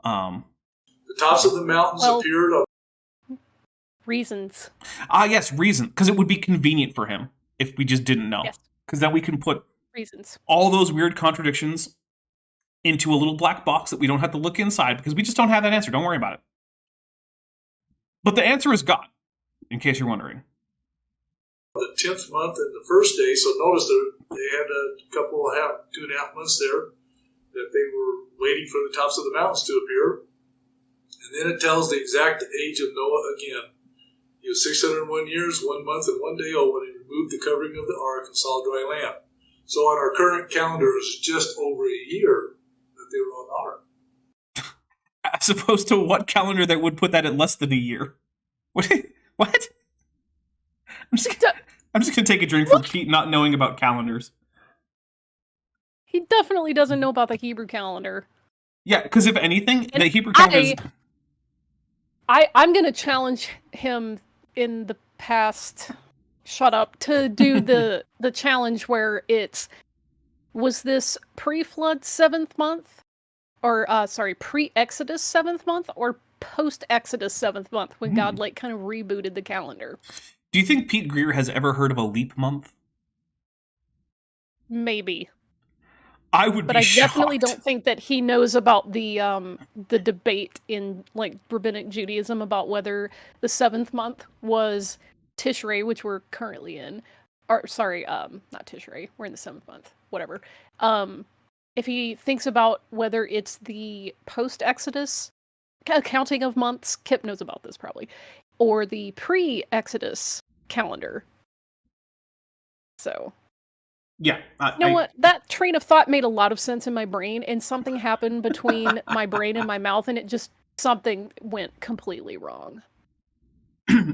The tops of the mountains appeared on... Reasons. Yes, reason. Because it would be convenient for him if we just didn't know. Yes. Because then we can put Reasons. all those weird contradictions into a little black box that we don't have to look inside, because we just don't have that answer. Don't worry about it. But the answer is God, in case you're wondering. The 10th month and the first day, so notice they had a couple of 2.5 months there that they were waiting for the tops of the mountains to appear. And then it tells the exact age of Noah again. He was 601 years, 1 month, and 1 day old when he removed the covering of the ark and saw dry land. So on our current calendar, it's just over a year that they were on the ark. As opposed to what calendar that would put that at less than a year? What? I'm just going to take a drink from Pete not knowing about calendars. He definitely doesn't know about the Hebrew calendar. Yeah, because if anything, And the Hebrew calendar is... I'm going to challenge him in the past... Shut up. To do the challenge where it's... Was this pre-flood 7th month? Or, pre-Exodus 7th month? Or post-Exodus 7th month, when God, like, kind of rebooted the calendar? Do you think Pete Greer has ever heard of a leap month? Maybe. I would but be I shocked. definitely don't think that he knows about the debate in, like, rabbinic Judaism about whether the 7th month was Tishrei, which we're currently in, or not Tishrei, we're in the 7th month, whatever. If he thinks about whether it's the post-Exodus counting of months, Kip knows about this probably, or the pre-Exodus calendar. So, yeah, you know what? That train of thought made a lot of sense in my brain, and something happened between my brain and my mouth, and something went completely wrong.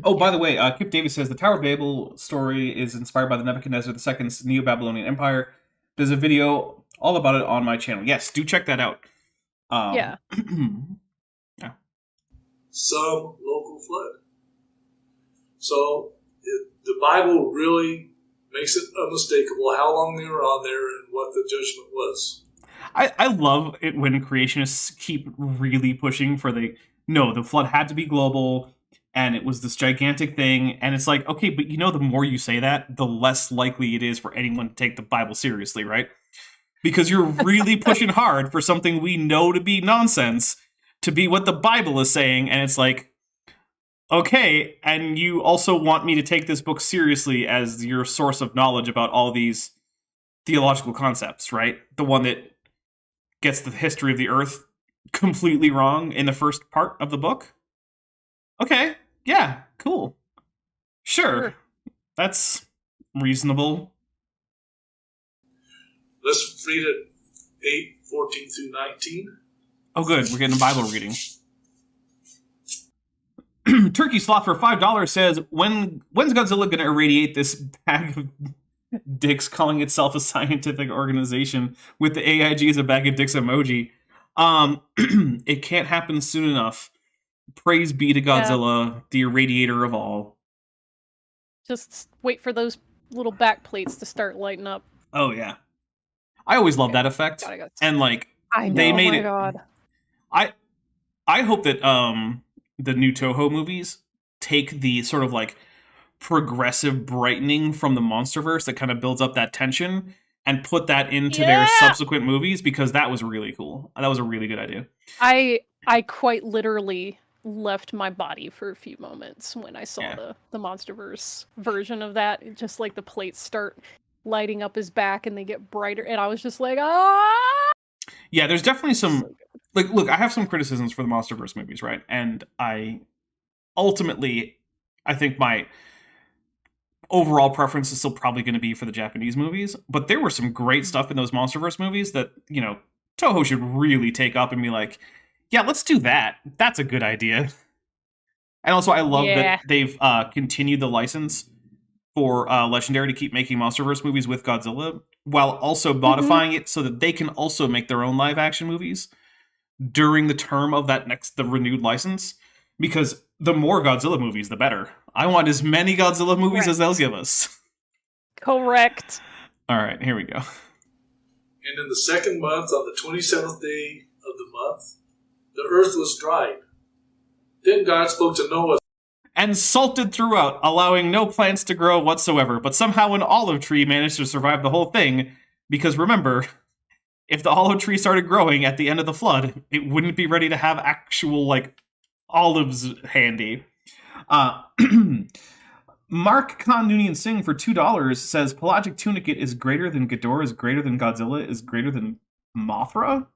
Oh, by the way, Kip Davis says the Tower of Babel story is inspired by the Nebuchadnezzar II's Neo-Babylonian Empire. There's a video all about it on my channel. Yes, do check that out. Yeah. Yeah. Some local flood. So the Bible really makes it unmistakable how long they were on there and what the judgment was. I love it when creationists keep really pushing for the flood had to be global, and it was this gigantic thing, and it's like, okay, but the more you say that, the less likely it is for anyone to take the Bible seriously, right? because you're really pushing hard for something we know to be nonsense to be what the Bible is saying, and it's like, okay, and you also want me to take this book seriously as your source of knowledge about all these theological concepts, right? The one that gets the history of the Earth completely wrong in the first part of the book? Okay, yeah, cool. Sure. That's reasonable. Let's read it 8:14 through 19. Oh, good. We're getting a Bible reading. Turkey Sloth for $5 says, when's Godzilla going to irradiate this bag of dicks calling itself a scientific organization with the AIG as a bag of dicks emoji? It can't happen soon enough. Praise be to Godzilla, the irradiator of all. Just wait for those little back plates to start lighting up. Oh, yeah. I always love that effect. And, like, I know, they made oh my it. God. I hope that the new Toho movies take the sort of, like, progressive brightening from the Monsterverse that kind of builds up that tension and put that into their subsequent movies, because that was really cool. That was a really good idea. I quite literally left my body for a few moments when I saw the Monsterverse version of that. It just like the plates start lighting up his back and they get brighter, and I was just like, ah! Yeah, there's definitely some... Like, look, I have some criticisms for the Monsterverse movies, right? And I think my overall preference is still probably going to be for the Japanese movies, but there were some great stuff in those Monsterverse movies that, you know, Toho should really take up and be like, yeah, let's do that. That's a good idea. And also, I love that they've continued the license for Legendary to keep making Monsterverse movies with Godzilla, while also modifying it so that they can also make their own live-action movies during the term of the renewed license, because the more Godzilla movies, the better. I want as many Godzilla movies as they'll give us. Correct. All right, here we go. And in the second month, on the 27th day of the month, the earth was dried. Then God spoke to Noah. And salted throughout, allowing no plants to grow whatsoever. But somehow an olive tree managed to survive the whole thing, because remember, if the olive tree started growing at the end of the flood, it wouldn't be ready to have actual, like, olives handy. Mark Khan Noonian Singh for $2 says, Pelagic Tunicate is greater than Ghidorah, is greater than Godzilla, is greater than Mothra?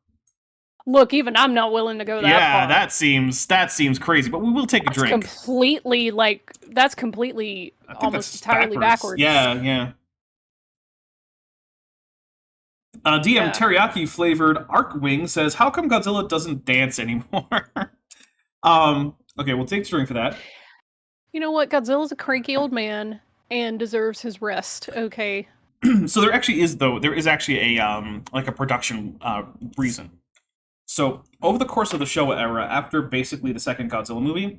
Look, even I'm not willing to go that far. Yeah, that seems crazy, but we will take a drink. That's completely almost entirely backwards. Yeah. DM Teriyaki flavored Arkwing says, how come Godzilla doesn't dance anymore? Okay, we'll take a drink for that. You know what? Godzilla's a cranky old man and deserves his rest. Okay. So there is actually a production reason. So over the course of the Showa era, after basically the second Godzilla movie,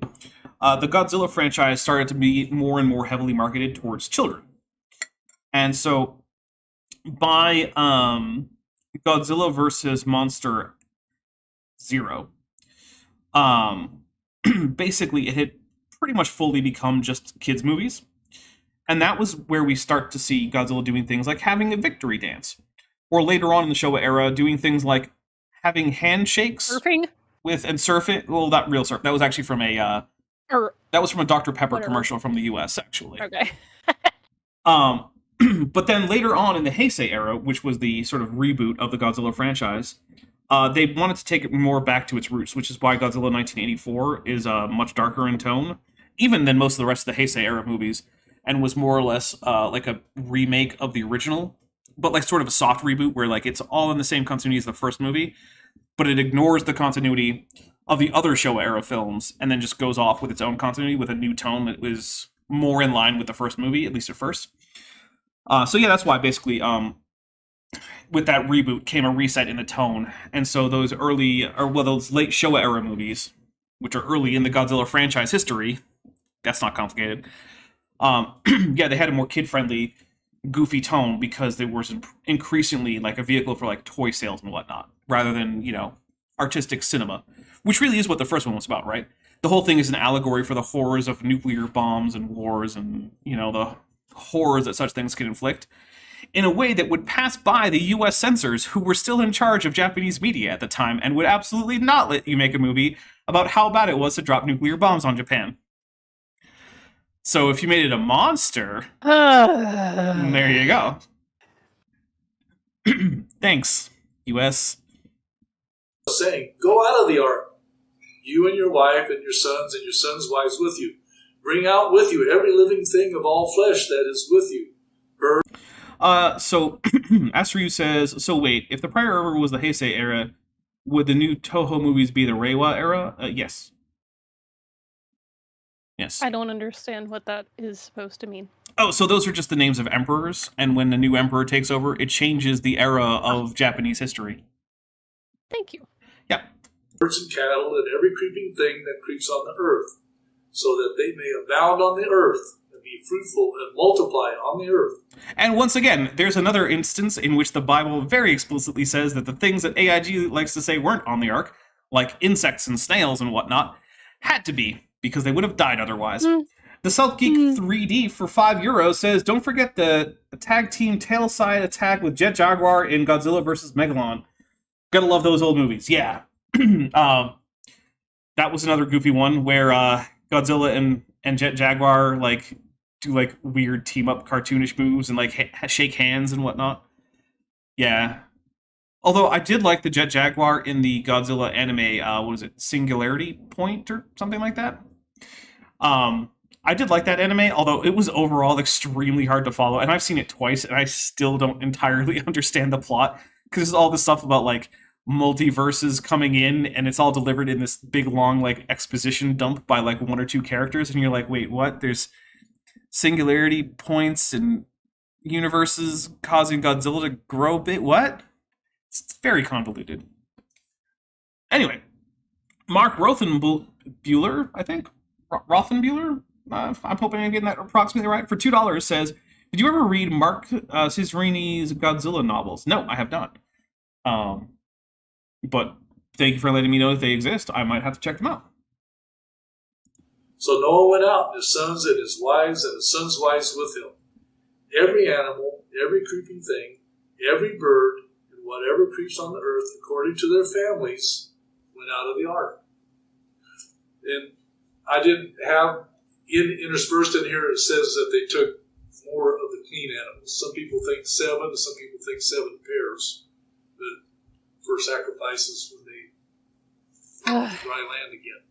the Godzilla franchise started to be more and more heavily marketed towards children. And so by Godzilla versus Monster Zero, basically it had pretty much fully become just kids' movies. And that was where we start to see Godzilla doing things like having a victory dance. Or later on in the Showa era, doing things like having handshakes. Surfing? Surfing. Well, not real surf. That was actually from a Dr. Pepper commercial from the US, actually. Okay. But then later on in the Heisei era, which was the sort of reboot of the Godzilla franchise, they wanted to take it more back to its roots, which is why Godzilla 1984 is much darker in tone, even than most of the rest of the Heisei era movies, and was more or less like a remake of the original, but like sort of a soft reboot where like it's all in the same continuity as the first movie, but it ignores the continuity of the other Showa era films and then just goes off with its own continuity with a new tone that was more in line with the first movie, at least at first. So yeah, that's why basically with that reboot came a reset in the tone. And so those those late Showa era movies, which are early in the Godzilla franchise history, that's not complicated. They had a more kid-friendly, goofy tone because they were increasingly like a vehicle for like toy sales and whatnot, rather than, artistic cinema, which really is what the first one was about, right? The whole thing is an allegory for the horrors of nuclear bombs and wars and, the horrors that such things can inflict. in a way that would pass by the US censors who were still in charge of Japanese media at the time and would absolutely not let you make a movie about how bad it was to drop nuclear bombs on Japan. So if you made it a monster, there you go. Thanks, US. Saying, go out of the ark, you and your wife and your sons wives with you. Bring out with you every living thing of all flesh that is with you. So Asryu says, so wait, if the prior era was the Heisei era, would the new Toho movies be the Reiwa era? Yes. Yes. I don't understand what that is supposed to mean. Oh, so those are just the names of emperors, and when the new emperor takes over, it changes the era of Japanese history. Thank you. Yeah. Birds and cattle and every creeping thing that creeps on the earth, so that they may abound on the earth and be fruitful and multiply on the earth. And once again, there's another instance in which the Bible very explicitly says that the things that AIG likes to say weren't on the ark, like insects and snails and whatnot, had to be, because they would have died otherwise. The South Geek 3D for €5 says, don't forget the tag team tailside attack with Jet Jaguar in Godzilla vs. Megalon. Gotta love those old movies. Yeah. That was another goofy one where Godzilla and Jet Jaguar like do like weird team up cartoonish moves and like shake hands and whatnot. Yeah. Although I did like the Jet Jaguar in the Godzilla anime, what is it, Singularity Point or something like that? I did like that anime, although it was overall extremely hard to follow, and I've seen it twice, and I still don't entirely understand the plot, because there's all this stuff about, like, multiverses coming in, and it's all delivered in this big, long, like, exposition dump by, like, one or two characters, and you're like, wait, what? There's singularity points and universes causing Godzilla to grow a bit? What? It's very convoluted. Anyway, Mark Rothenbuehler, I think? Rothenbuehler? I'm hoping I'm getting that approximately right. For $2 says, did you ever read Mark Cesarini Godzilla novels? No, I have not. But thank you for letting me know that they exist. I might have to check them out. So Noah went out, and his sons and his wives and his sons' wives with him. Every animal, every creeping thing, every bird, and whatever creeps on the earth, according to their families, went out of the ark. And I didn't have, interspersed in here, it says that they took more of the clean animals. Some people think 7, some people think 7 pairs for sacrifices when they dry land again.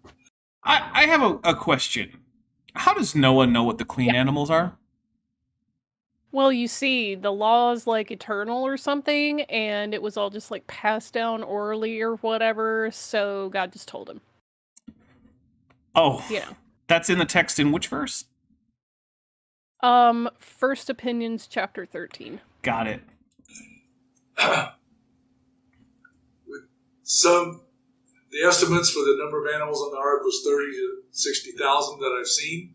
I have a question. How does Noah know what the clean animals are? Well, you see, the law is like eternal or something, and it was all just like passed down orally or whatever, so God just told him. Oh, Yeah. That's in the text in which verse? First Opinions, chapter 13. Got it. The estimates for the number of animals on the ark was 30 to 60,000 that I've seen,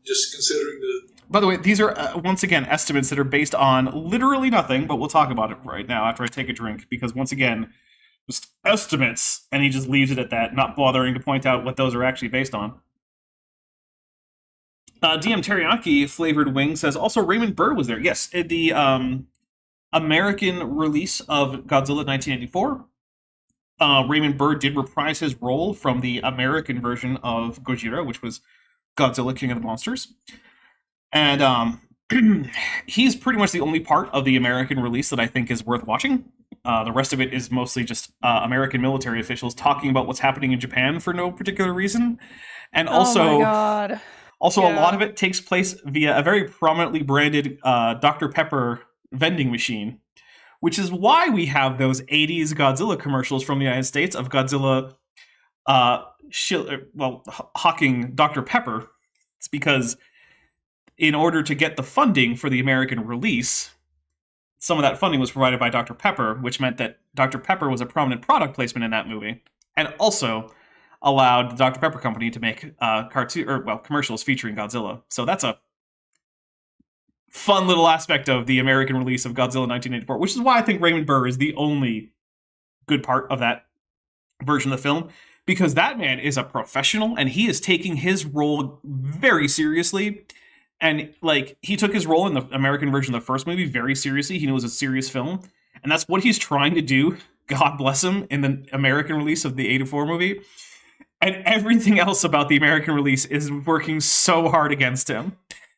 just considering the... By the way, these are, once again, estimates that are based on literally nothing, but we'll talk about it right now after I take a drink, because once again, just estimates, and he just leaves it at that, not bothering to point out what those are actually based on. DM Teriyaki Flavored Wing says, also Raymond Burr was there. Yes, the American release of Godzilla 1984. Raymond Burr did reprise his role from the American version of Gojira, which was Godzilla King of the Monsters. And he's pretty much the only part of the American release that I think is worth watching. The rest of it is mostly just American military officials talking about what's happening in Japan for no particular reason. And also, oh my God. Also, Yeah. A lot of it takes place via a very prominently branded Dr. Pepper vending machine, which is why we have those 80s Godzilla commercials from the United States of Godzilla hawking Dr. Pepper. It's because in order to get the funding for the American release, some of that funding was provided by Dr. Pepper, which meant that Dr. Pepper was a prominent product placement in that movie, and also allowed the Dr. Pepper company to make commercials featuring Godzilla. So that's a fun little aspect of the American release of Godzilla 1984, which is why I think Raymond Burr is the only good part of that version of the film, because that man is a professional and he is taking his role very seriously. And, like, he took his role in the American version of the first movie very seriously. He knew it was a serious film. And that's what he's trying to do, God bless him, in the American release of the 84 movie. And everything else about the American release is working so hard against him.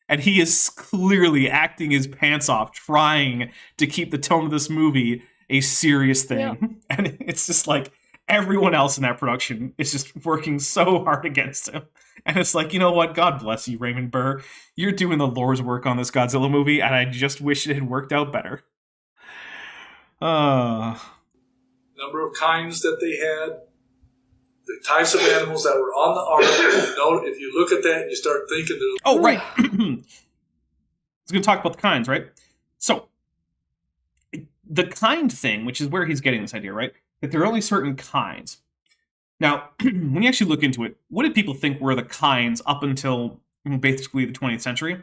And he is clearly acting his pants off, trying to keep the tone of this movie a serious thing. Yeah. And it's just like, everyone else in that production is just working so hard against him. And it's like, you know what? God bless you, Raymond Burr. You're doing the Lord's work on this Godzilla movie, and I just wish it had worked out better. Number of kinds that they had, the types of animals that were on the ark. If you look at that and you start thinking... Oh, right. I was going to talk about the kinds, right? So, the kind thing, which is where he's getting this idea, right? That there are only certain kinds. Now, when you actually look into it, what did people think were the kinds up until basically the 20th century?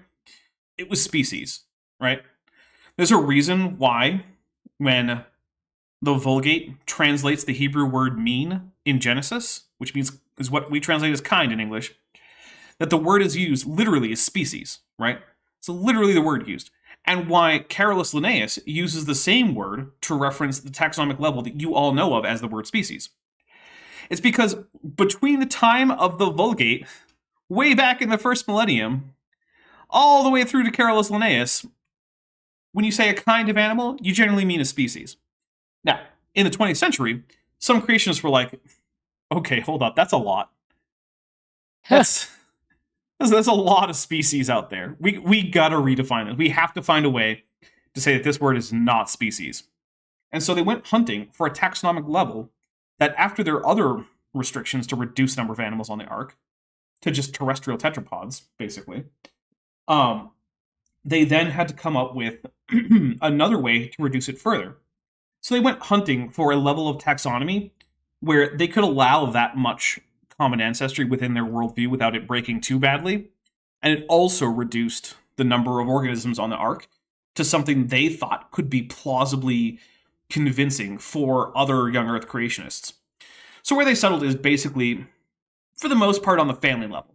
It was species, right? There's a reason why when the Vulgate translates the Hebrew word mean in Genesis, which means is what we translate as kind in English, that the word is used literally as species, right? So literally the word used. And why Carolus Linnaeus uses the same word to reference the taxonomic level that you all know of as the word species. It's because between the time of the Vulgate, way back in the first millennium, all the way through to Carolus Linnaeus, when you say a kind of animal, you generally mean a species. Now, in the 20th century, some creationists were like, okay, hold up, that's a lot. That's a lot of species out there. We gotta redefine it. We have to find a way to say that this word is not species. And so they went hunting for a taxonomic level that after their other restrictions to reduce the number of animals on the ark to just terrestrial tetrapods, basically, they then had to come up with another way to reduce it further. So they went hunting for a level of taxonomy where they could allow that much common ancestry within their worldview without it breaking too badly. And it also reduced the number of organisms on the ark to something they thought could be plausibly convincing for other young Earth creationists. So where they settled is basically, for the most part, on the family level.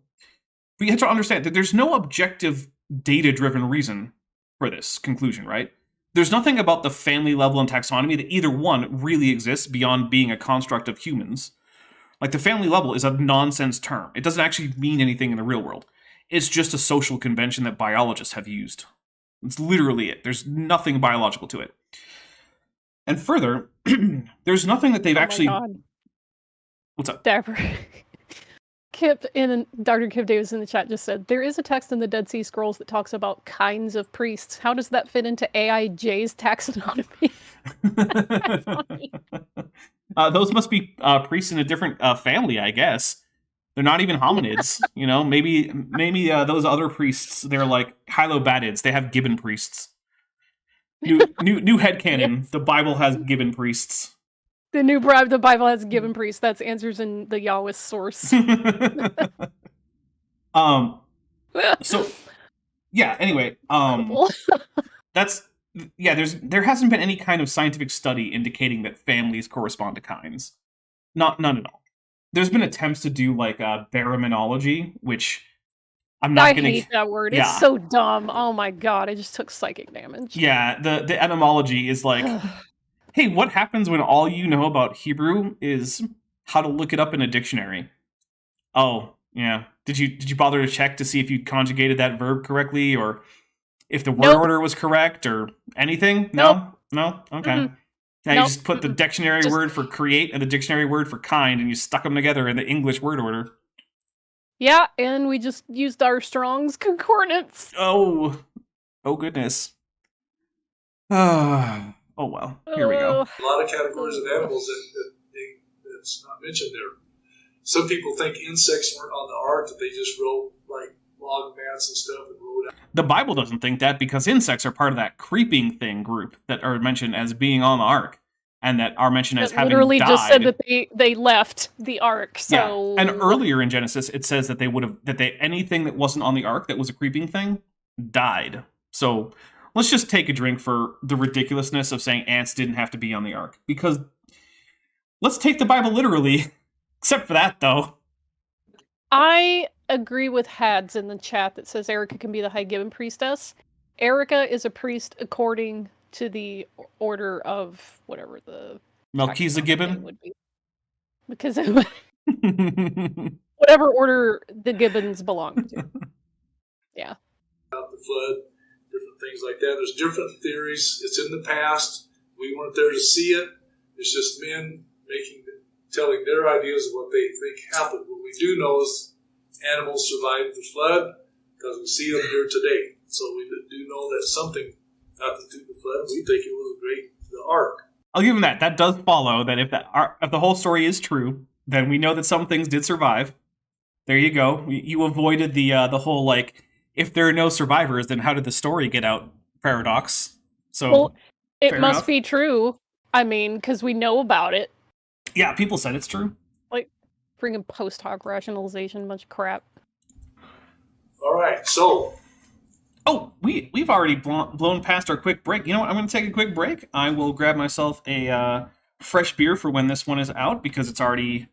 But you have to understand that there's no objective, data-driven reason for this conclusion, right? There's nothing about the family level and taxonomy that either one really exists beyond being a construct of humans. Like, the family level is a nonsense term. It doesn't actually mean anything in the real world. It's just a social convention that biologists have used. It's literally it. There's nothing biological to it. And further, there's nothing that they've actually... God. What's up? Dapper. Dr. Kip Davis in the chat just said, there is a text in the Dead Sea Scrolls that talks about kinds of priests. How does that fit into AIJ's taxonomy? Those must be priests in a different family, I guess. They're not even hominids. You know, maybe those other priests, they're like Hylobatids. They have gibbon priests. New headcanon. Yes. The Bible has gibbon priests. The Bible has gibbon priests. That's answers in the Yahweh source. So yeah, anyway, there hasn't been any kind of scientific study indicating that families correspond to kinds. None at all. There's been attempts to do like Baraminology, which I hate that word. Yeah. It's so dumb. Oh my god, I just took psychic damage. Yeah, the etymology is like, hey, what happens when all you know about Hebrew is how to look it up in a dictionary? Oh, yeah. Did you bother to check to see if you conjugated that verb correctly, or if the word order was correct, or anything? No? No? Okay. Mm-hmm. Now you just put the dictionary word for create and the dictionary word for kind, and you stuck them together in the English word order. Yeah, and we just used our Strong's Concordance. Oh goodness. Oh well, here we go. A lot of categories of animals that's not mentioned there. Some people think insects weren't on the ark, that they just rolled like log mats and stuff and rolled out. The Bible doesn't think that, because insects are part of that creeping thing group that are mentioned as being on the ark, and that are mentioned as having literally died. Just said that they left the ark. So yeah. And earlier in Genesis, it says that anything that wasn't on the ark that was a creeping thing died. So let's just take a drink for the ridiculousness of saying ants didn't have to be on the ark, because let's take the Bible literally. Except for that, though. I agree with Hads in the chat that says Erica can be the High Gibbon priestess. Erica is a priest according to the order of whatever the Melchizedek taxonomy Gibbon? would be. Because of whatever order the Gibbons belong to. Yeah. About the flood, different things like that. There's different theories. It's in the past. We weren't there to see it. It's just men telling their ideas of what they think happened. What we do know is animals survived the flood because we see them here today. So we do know that something happened through the flood. We think it was the ark. I'll give him that. That does follow that if the whole story is true, then we know that some things did survive. There you go. You avoided the whole like, if there are no survivors, then how did the story get out paradox? So well, it must enough. be true. I mean, because we know about it. Yeah, people said it's true. Like, bringing post hoc rationalization, bunch of crap. All right, so. Oh, we've already blown past our quick break. You know what? I'm going to take a quick break. I will grab myself a fresh beer for when this one is out because it's already,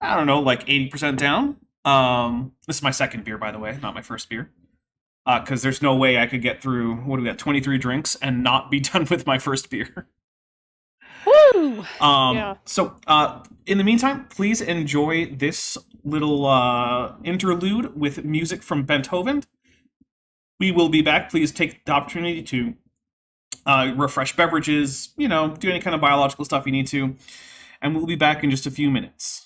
I don't know, like 80% down. This is my second beer, by the way, not my first beer. Because there's no way I could get through, what do we got, 23 drinks and not be done with my first beer. Woo! Yeah. So, in the meantime, please enjoy this little interlude with music from Beethoven. We will be back. Please take the opportunity to refresh beverages, do any kind of biological stuff you need to. And we'll be back in just a few minutes.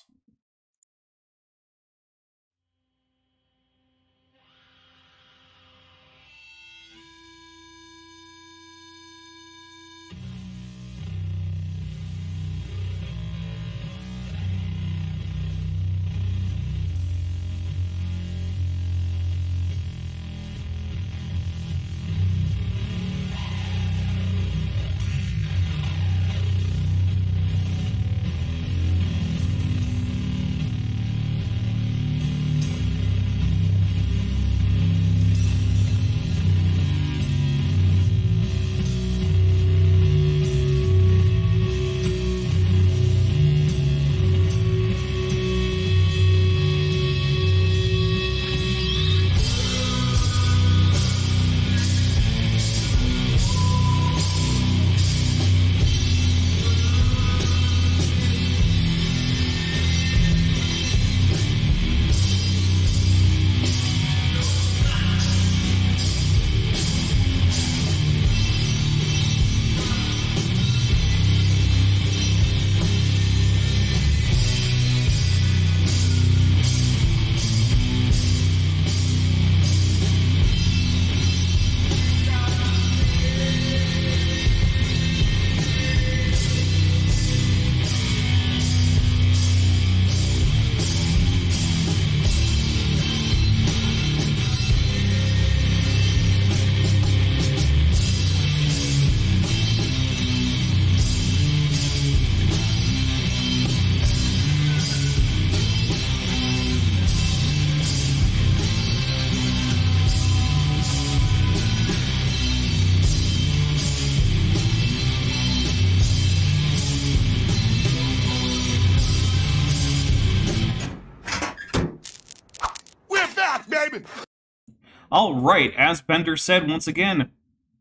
All right, as Bender said once again,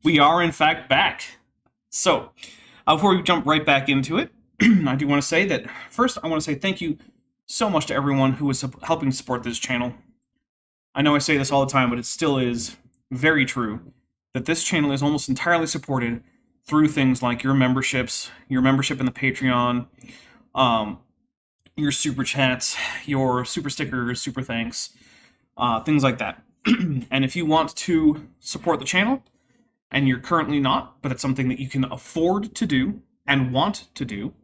we are in fact back. So, before we jump right back into it, I do want to say that, first, I want to say thank you so much to everyone who is helping support this channel. I know I say this all the time, but it still is very true that this channel is almost entirely supported through things like your memberships, your membership in the Patreon, your super chats, your super stickers, super thanks, things like that. And if you want to support the channel, and you're currently not, but it's something that you can afford to do and want to do,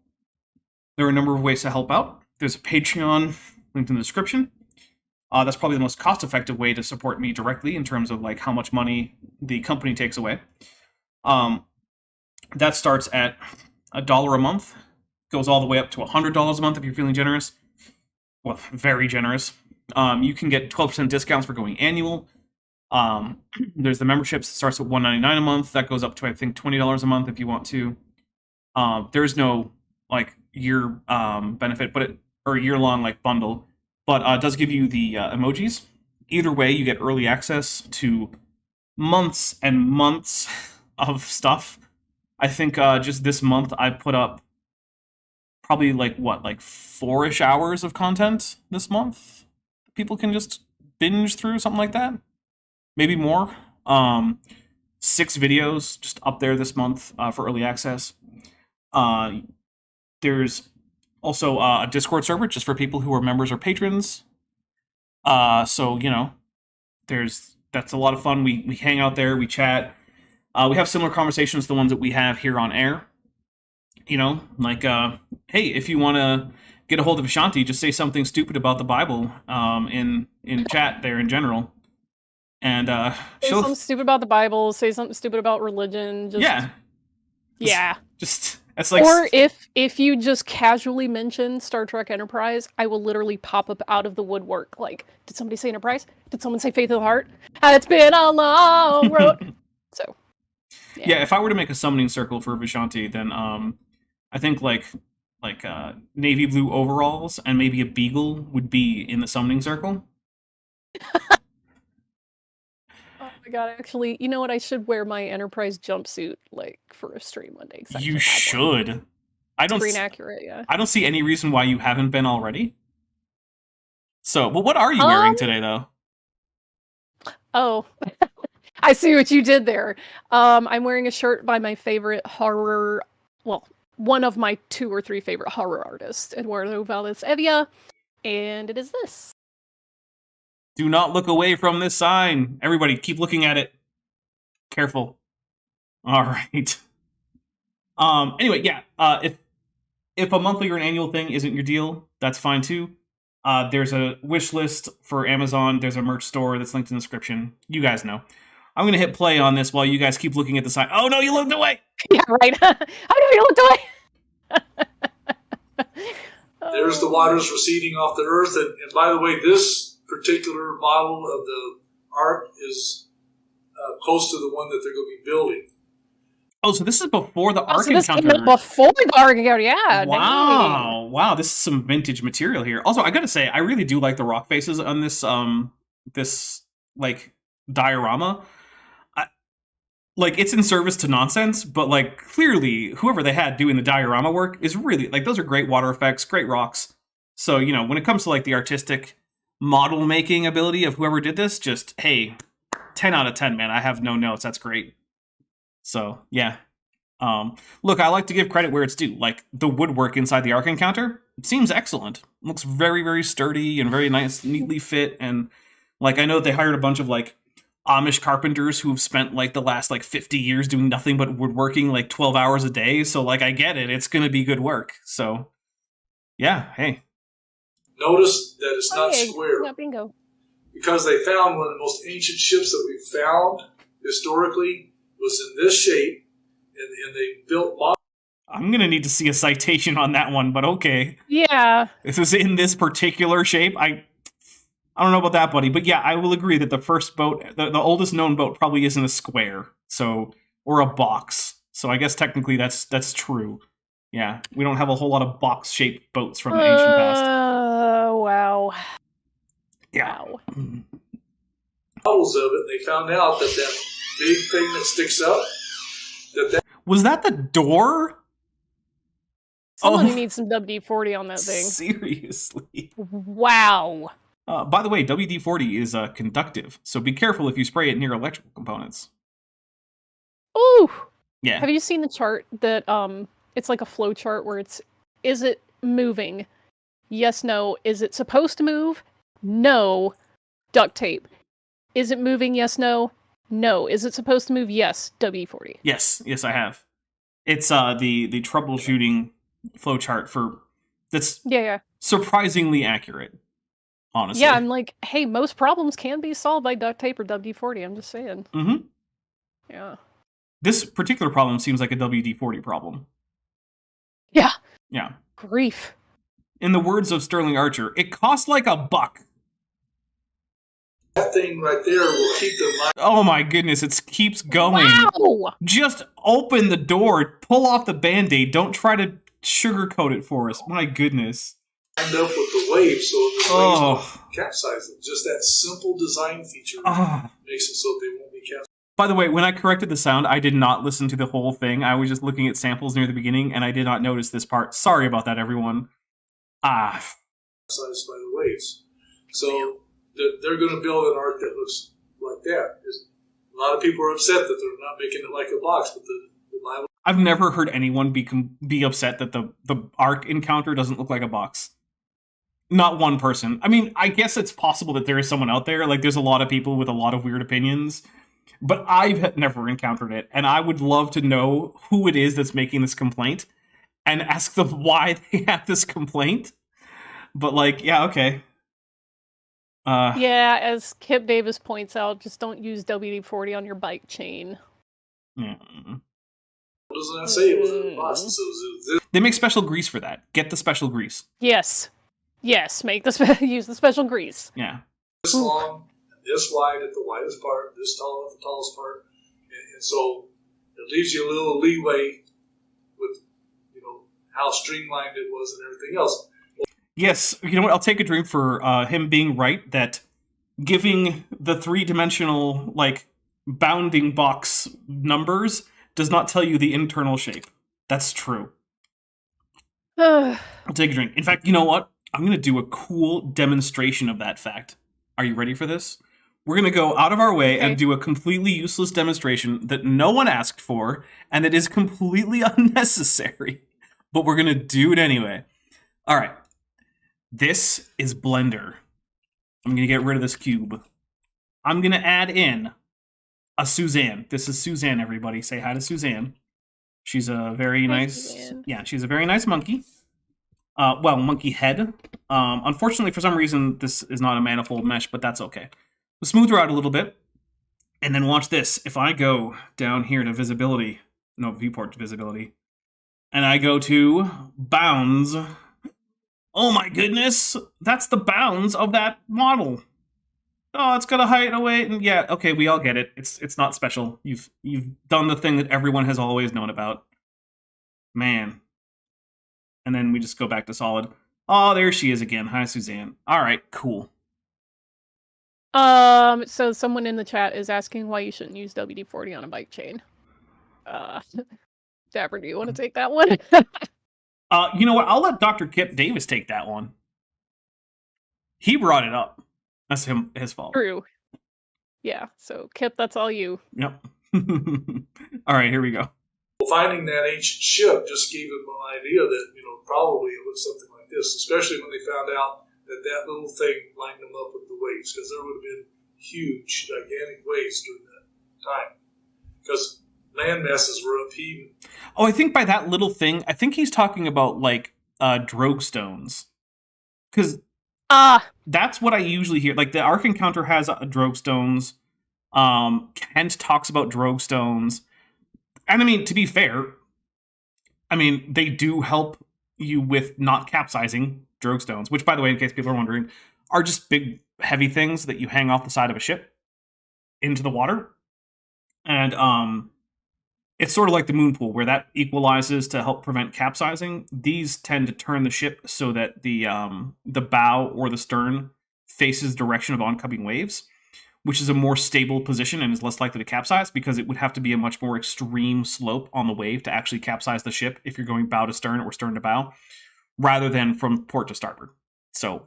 there are a number of ways to help out. There's a Patreon linked in the description. That's probably the most cost-effective way to support me directly in terms of like how much money the company takes away. That starts at $1 a month, goes all the way up to $100 a month if you're feeling generous. Well, very generous. You can get 12% discounts for going annual. There's the memberships that starts at $1.99 a month. That goes up to, I think, $20 a month if you want to. There's no like year benefit, or year-long like bundle. but it does give you the emojis. Either way, you get early access to months and months of stuff. I think just this month I put up probably like 4-ish hours of content this month. People can just binge through something like that, maybe more. 6 videos just up there this month for early access. There's also a Discord server just for people who are members or patrons. So that's a lot of fun. We hang out there, we chat. We have similar conversations to the ones that we have here on air. Hey, if you want to get a hold of Ashanti, just say something stupid about the Bible in chat there in general. And say something stupid about the Bible, say something stupid about religion. Just it's like, or if you just casually mention Star Trek Enterprise, I will literally pop up out of the woodwork. Like, did somebody say Enterprise? Did someone say Faith of the Heart? It's been a long road. So, yeah, if I were to make a summoning circle for Vishanti, then I think like navy blue overalls and maybe a beagle would be in the summoning circle. Oh my god, actually, you know what? I should wear my Enterprise jumpsuit for a stream one day. You should. I don't screen accurate, yeah. I don't see any reason why you haven't been already. So, but what are you wearing today, though? Oh, I see what you did there. I'm wearing a shirt by my favorite horror, one of my 2 or 3 favorite horror artists, Eduardo Valdez Evia, and it is this. Do not look away from this sign. Everybody, keep looking at it. Careful. All right. Anyway, yeah. If a monthly or an annual thing isn't your deal, that's fine too. There's a wish list for Amazon. There's a merch store that's linked in the description. You guys know. I'm gonna hit play on this while you guys keep looking at the sign. Oh no, you looked away. Yeah, right. I know you looked away. There's the waters receding off the earth, and by the way, this particular model of the ark is close to the one that they're going to be building. Oh, so this is before the Ark this encounter. Came out before the Ark encounter, yeah. Wow, wow, this is some vintage material here. Also, I gotta say, I really do like the rock faces on this diorama. It's in service to nonsense, but clearly, whoever they had doing the diorama work is really those are great water effects, great rocks. So when it comes to the artistic model making ability of whoever did this, just hey, 10 out of 10, man. I have no notes. That's great. So yeah. Look, I like to give credit where it's due. The woodwork inside the Ark encounter seems excellent. Looks very, very sturdy and very nice, neatly fit. And I know they hired a bunch of Amish carpenters who've spent the last 50 years doing nothing but woodworking 12 hours a day. So I get it. It's gonna be good work. So yeah, hey. Notice that it's not square. Not bingo. Because they found one of the most ancient ships that we've found historically was in this shape, and they built models. I'm going to need to see a citation on that one, but okay. Yeah. This was in this particular shape. I don't know about that, buddy, but yeah, I will agree that the first boat, the oldest known boat probably isn't a square, or a box. So I guess technically that's true. Yeah, we don't have a whole lot of box-shaped boats from the ancient past. Wow. Yeah. Wow. Models of it, and they found out that big thing that sticks up, was that the door? Someone needs some WD-40 on that thing. Seriously. Wow. By the way, WD-40 is conductive, so be careful if you spray it near electrical components. Ooh. Yeah. Have you seen the chart that it's like a flow chart where is it moving? Yes, no. Is it supposed to move? No. Duct tape. Is it moving? Yes, no. No. Is it supposed to move? Yes. WD-40. Yes, I have. It's the troubleshooting flowchart that's surprisingly accurate. Honestly. Yeah, I'm hey, most problems can be solved by duct tape or WD-40. I'm just saying. Mm-hmm. Yeah. This particular problem seems like a WD-40 problem. Yeah. Yeah. Grief. In the words of Sterling Archer, it costs like $1. That thing right there will keep the. Oh my goodness, it keeps going. Wow! Just open the door, pull off the Band-Aid. Don't try to sugarcoat it for us. My goodness. lined up with the waves, so the waves Oh. won't capsize them. Just that simple design feature Oh. makes it so they won't be capsized. By the way, when I corrected the sound, I did not listen to the whole thing. I was just looking at samples near the beginning, and I did not notice this part. Sorry about that, everyone. By the waves. So they're going to build an ark that looks like that. A lot of people are upset that they're not making it like a box, but the Bible... I've never heard anyone be upset that the Ark encounter doesn't look like a box. Not one person. I mean, I guess it's possible that there is someone out there. Like, there's a lot of people with a lot of weird opinions, but I've never encountered it, and I would love to know who it is that's making this complaint and ask them why they have this complaint. But, like, yeah, okay. Yeah, as Kip Davis points out, just don't use WD-40 on your bike chain. Yeah. Doesn't that say it was in the box? So it was They make special grease for that. Get the special grease. Yes. Yes, use the special grease. Yeah. this long, and this wide at the widest part, this tall at the tallest part, and so it leaves you a little leeway with, how streamlined it was and everything else. Yes, you know what? I'll take a drink for him being right that giving the three-dimensional, like, bounding box numbers does not tell you the internal shape. That's true. I'll take a drink. In fact, you know what? I'm going to do a cool demonstration of that fact. Are you ready for this? We're going to go out of our way and do a completely useless demonstration that no one asked for and that is completely unnecessary. But we're going to do it anyway. All right. This is Blender. I'm going to get rid of this cube. I'm going to add in a Suzanne. This is Suzanne, everybody. Say hi to Suzanne. She's a very nice... Suzanne. Yeah, she's a very nice monkey. Monkey head. Unfortunately, for some reason, this is not a manifold mesh, but that's okay. We'll smooth her out a little bit. And then watch this. If I go down here to visibility... No, viewport to visibility. And I go to bounds... Oh my goodness, that's the bounds of that model. Oh, it's got a height, a weight, and yeah, okay, we all get it. It's not special. You've done the thing that everyone has always known about. Man. And then we just go back to solid. Oh, there she is again. Hi, Suzanne. All right, cool. So someone in the chat is asking why you shouldn't use WD-40 on a bike chain. Dapper, do you want to take that one? You know what? I'll let Dr. Kip Davis take that one. He brought it up. That's his fault. True. Yeah, so Kip, that's all you. Yep. All right, here we go. Finding that ancient ship just gave them an idea that, probably it was something like this, especially when they found out that little thing lined them up with the waves, because there would have been huge, gigantic waves during that time. Because land masses were upheaving. Oh, I think by that little thing, I think he's talking about, like, drogue stones. Because that's what I usually hear. Like, the Ark Encounter has drogue stones. Kent talks about drogue stones. And, I mean, to be fair, they do help you with not capsizing drogue stones, which, by the way, in case people are wondering, are just big, heavy things that you hang off the side of a ship into the water. And, it's sort of like the moon pool, where that equalizes to help prevent capsizing. These tend to turn the ship so that the bow or the stern faces the direction of oncoming waves, which is a more stable position and is less likely to capsize, because it would have to be a much more extreme slope on the wave to actually capsize the ship if you're going bow to stern or stern to bow, rather than from port to starboard. So,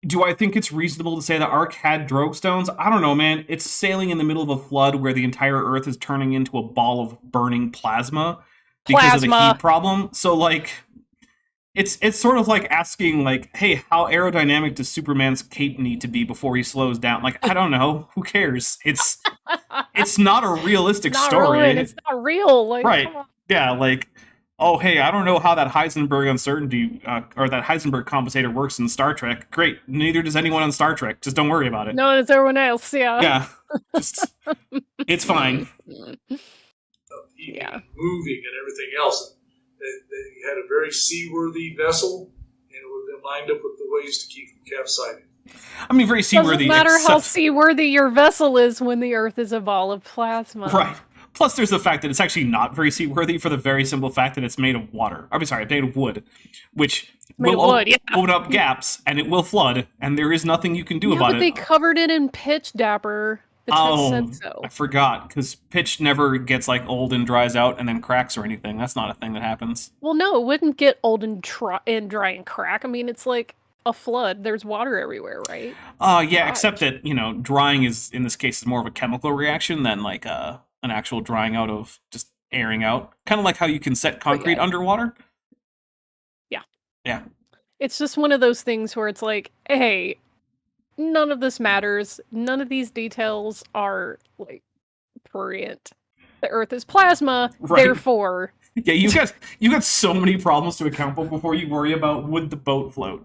do I think it's reasonable to say the Ark had drogue stones? I don't know, man. It's sailing in the middle of a flood where the entire Earth is turning into a ball of burning plasma because of the heat problem. So, like, it's sort of like asking, like, hey, how aerodynamic does Superman's cape need to be before he slows down? Like, I don't know. Who cares? It's not a realistic story. It's not real. Like, right. Yeah, like... Oh, hey, I don't know how that Heisenberg uncertainty or that Heisenberg compensator works in Star Trek. Great. Neither does anyone on Star Trek. Just don't worry about it. No, it's everyone else, yeah. Yeah. It's fine. Yeah. Moving and everything else. They had a very seaworthy vessel, and it would have been lined up with the waves to keep from capsizing. Very seaworthy. Doesn't matter how seaworthy your vessel is when the Earth is a ball of plasma. Right. Plus, there's the fact that it's actually not very seaworthy for the very simple fact that it's made of water. I'm sorry, made of wood, which made will of wood, yeah. open up gaps, and it will flood, and there is nothing you can do Yeah, about but it. they covered it in pitch, Dapper. The text said so. I forgot, because pitch never gets, like, old and dries out and then cracks or anything. That's not a thing that happens. Well, no, it wouldn't get old and dry and crack. I mean, it's like a flood. There's water everywhere, right? Yeah, except that, you know, drying is, in this case, is more of a chemical reaction than, like, an actual drying out of just airing out. Kind of like how you can set concrete underwater. Yeah. Yeah. It's just one of those things where it's like, hey, none of this matters. None of these details are, like, prurient. The Earth is plasma, Right. therefore... Yeah, you got so many problems to account for before you worry about would the boat float.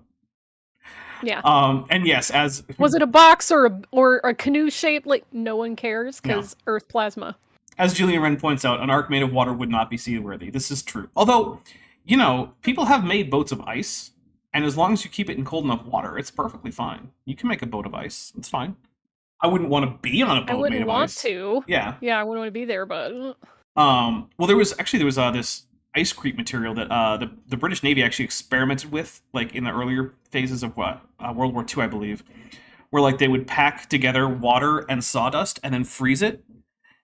Yeah. And yes, as... Was it a box or a canoe shaped? Like, no one cares, because Earth plasma. As Gillian Wren points out, an ark made of water would not be seaworthy. This is true. Although, you know, people have made boats of ice, and as long as you keep it in cold enough water, it's perfectly fine. You can make a boat of ice. It's fine. I wouldn't want to be on a boat made of ice. I wouldn't want to. Yeah. Yeah, I wouldn't want to be there, but... Well, there was this ice creep material that the British Navy actually experimented with, like, in the earlier phases of World War II, I believe, where, like, they would pack together water and sawdust and then freeze it,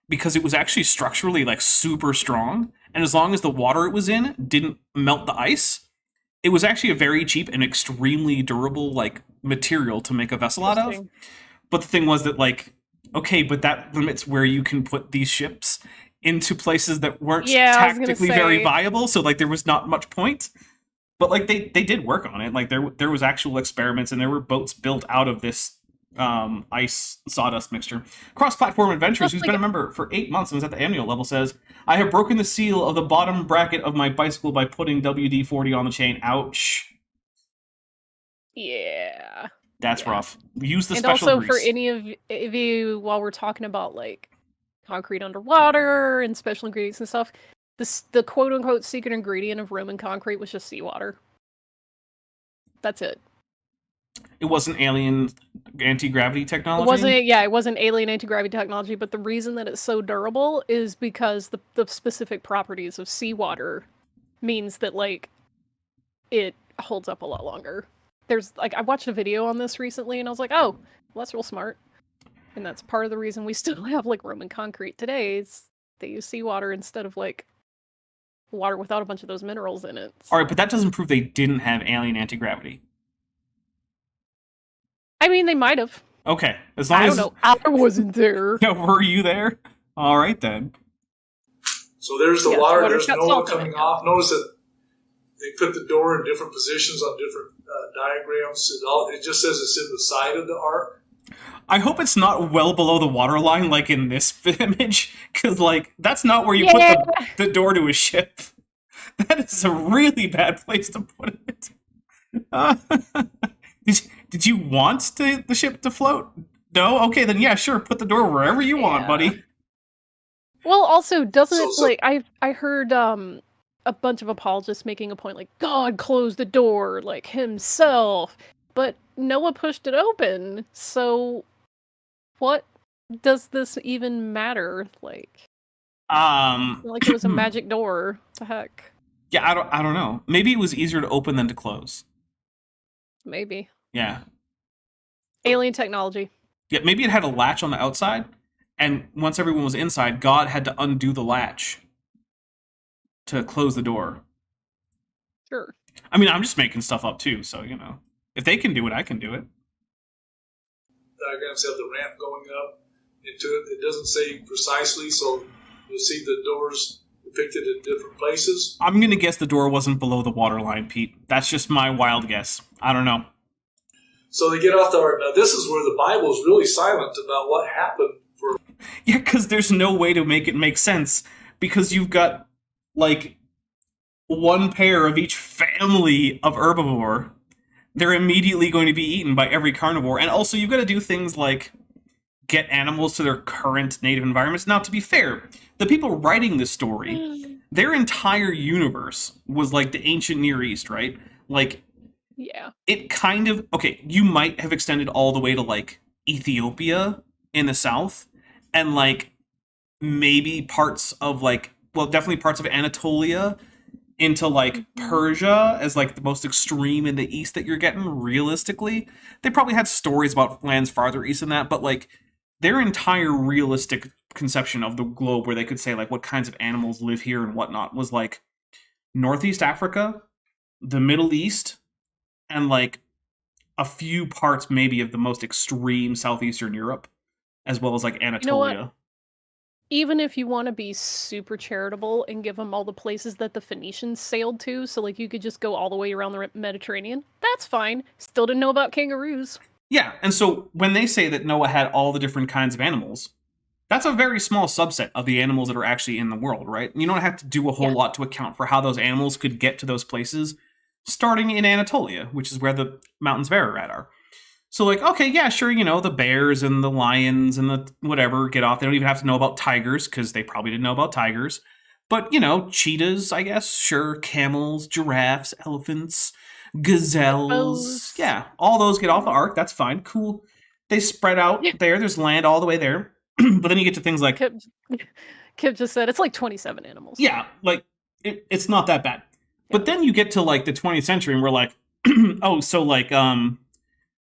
because it was actually structurally, like, super strong, and as long as the water it was in didn't melt the ice, it was actually a very cheap and extremely durable, like, material to make a vessel out of. But the thing was that, like, okay, but that limits where you can put these ships into places that weren't tactically very viable, so, like, there was not much point. But, like, they did work on it. Like, there was actual experiments, and there were boats built out of this ice sawdust mixture. Cross-Platform Adventures, who's been a member for 8 months and was at the annual level, says, I have broken the seal of the bottom bracket of my bicycle by putting WD-40 on the chain. Ouch. Yeah. That's rough. Use the and special also grease. for any of you, while we're talking about, like, concrete underwater and special ingredients and stuff, the quote-unquote secret ingredient of Roman concrete was just seawater. That's it. It wasn't alien anti-gravity technology? It wasn't alien anti-gravity technology, but the reason that it's so durable is because the specific properties of seawater means that, like, it holds up a lot longer. There's, like, I watched a video on this recently, and I was like, oh, well, that's real smart. And that's part of the reason we still have, like, Roman concrete today, is they use seawater instead of, like, water without a bunch of those minerals in it. Alright, but that doesn't prove they didn't have alien anti-gravity. I mean, they might have. Okay, as long as... I don't know. I wasn't there. Yeah, were you there? Alright, then. So there's the water, there's got Noah salt in coming it. off. Notice that they put the door in different positions on different diagrams. It just says it's in the side of the ark. I hope it's not well below the waterline, like in this image, because, like, that's not where you put the door to a ship. That is a really bad place to put it. Did you want the ship to float? No? Okay, then yeah, sure, put the door wherever you want, buddy. Well, also, doesn't it, like, I heard a bunch of apologists making a point, like, God closed the door, like, himself, but Noah pushed it open, so what does this even matter? Like it was a magic door. What the heck? Yeah, I don't know. Maybe it was easier to open than to close. Maybe. Yeah. Alien technology. Yeah, maybe it had a latch on the outside, and once everyone was inside, God had to undo the latch to close the door. Sure. I mean, I'm just making stuff up too, so, you know. If they can do it, I can do it. Diagrams have the ramp going up into it. It doesn't say precisely, so you'll see the doors depicted in different places. I'm going to guess the door wasn't below the waterline, Pete. That's just my wild guess. I don't know. So they get off the ark. Now, this is where the Bible is really silent about what happened for... Yeah, because there's no way to make it make sense, because you've got, like, one pair of each family of herbivore. They're immediately going to be eaten by every carnivore. And also, you've got to do things like get animals to their current native environments. Now, to be fair, the people writing this story, their entire universe was like the ancient Near East, right? Like, yeah, it kind of... Okay, you might have extended all the way to, like, Ethiopia in the south, and, like, maybe parts of definitely parts of Anatolia into like Persia as like the most extreme in the east that you're getting. Realistically, they probably had stories about lands farther east than that, but like their entire realistic conception of the globe, where they could say like what kinds of animals live here and whatnot, was like Northeast Africa, the Middle East, and like a few parts maybe of the most extreme southeastern Europe, as well as like Anatolia. Even if you want to be super charitable and give them all the places that the Phoenicians sailed to, so like you could just go all the way around the Mediterranean, that's fine. Still didn't know about kangaroos. Yeah, and so when they say that Noah had all the different kinds of animals, that's a very small subset of the animals that are actually in the world, right? You don't have to do a whole lot to account for how those animals could get to those places, starting in Anatolia, which is where the mountains of Ararat are. So, like, okay, yeah, sure, the bears and the lions and the whatever get off. They don't even have to know about tigers, because they probably didn't know about tigers. But, cheetahs, I guess, sure, camels, giraffes, elephants, gazelles. Yeah, all those get off the ark. That's fine, cool. They spread out there. There's land all the way there. But then you get to things like... Kip just said it's like 27 animals. Yeah, like, it's not that bad. Yeah. But then you get to, like, the 20th century, and we're like, oh, so, like,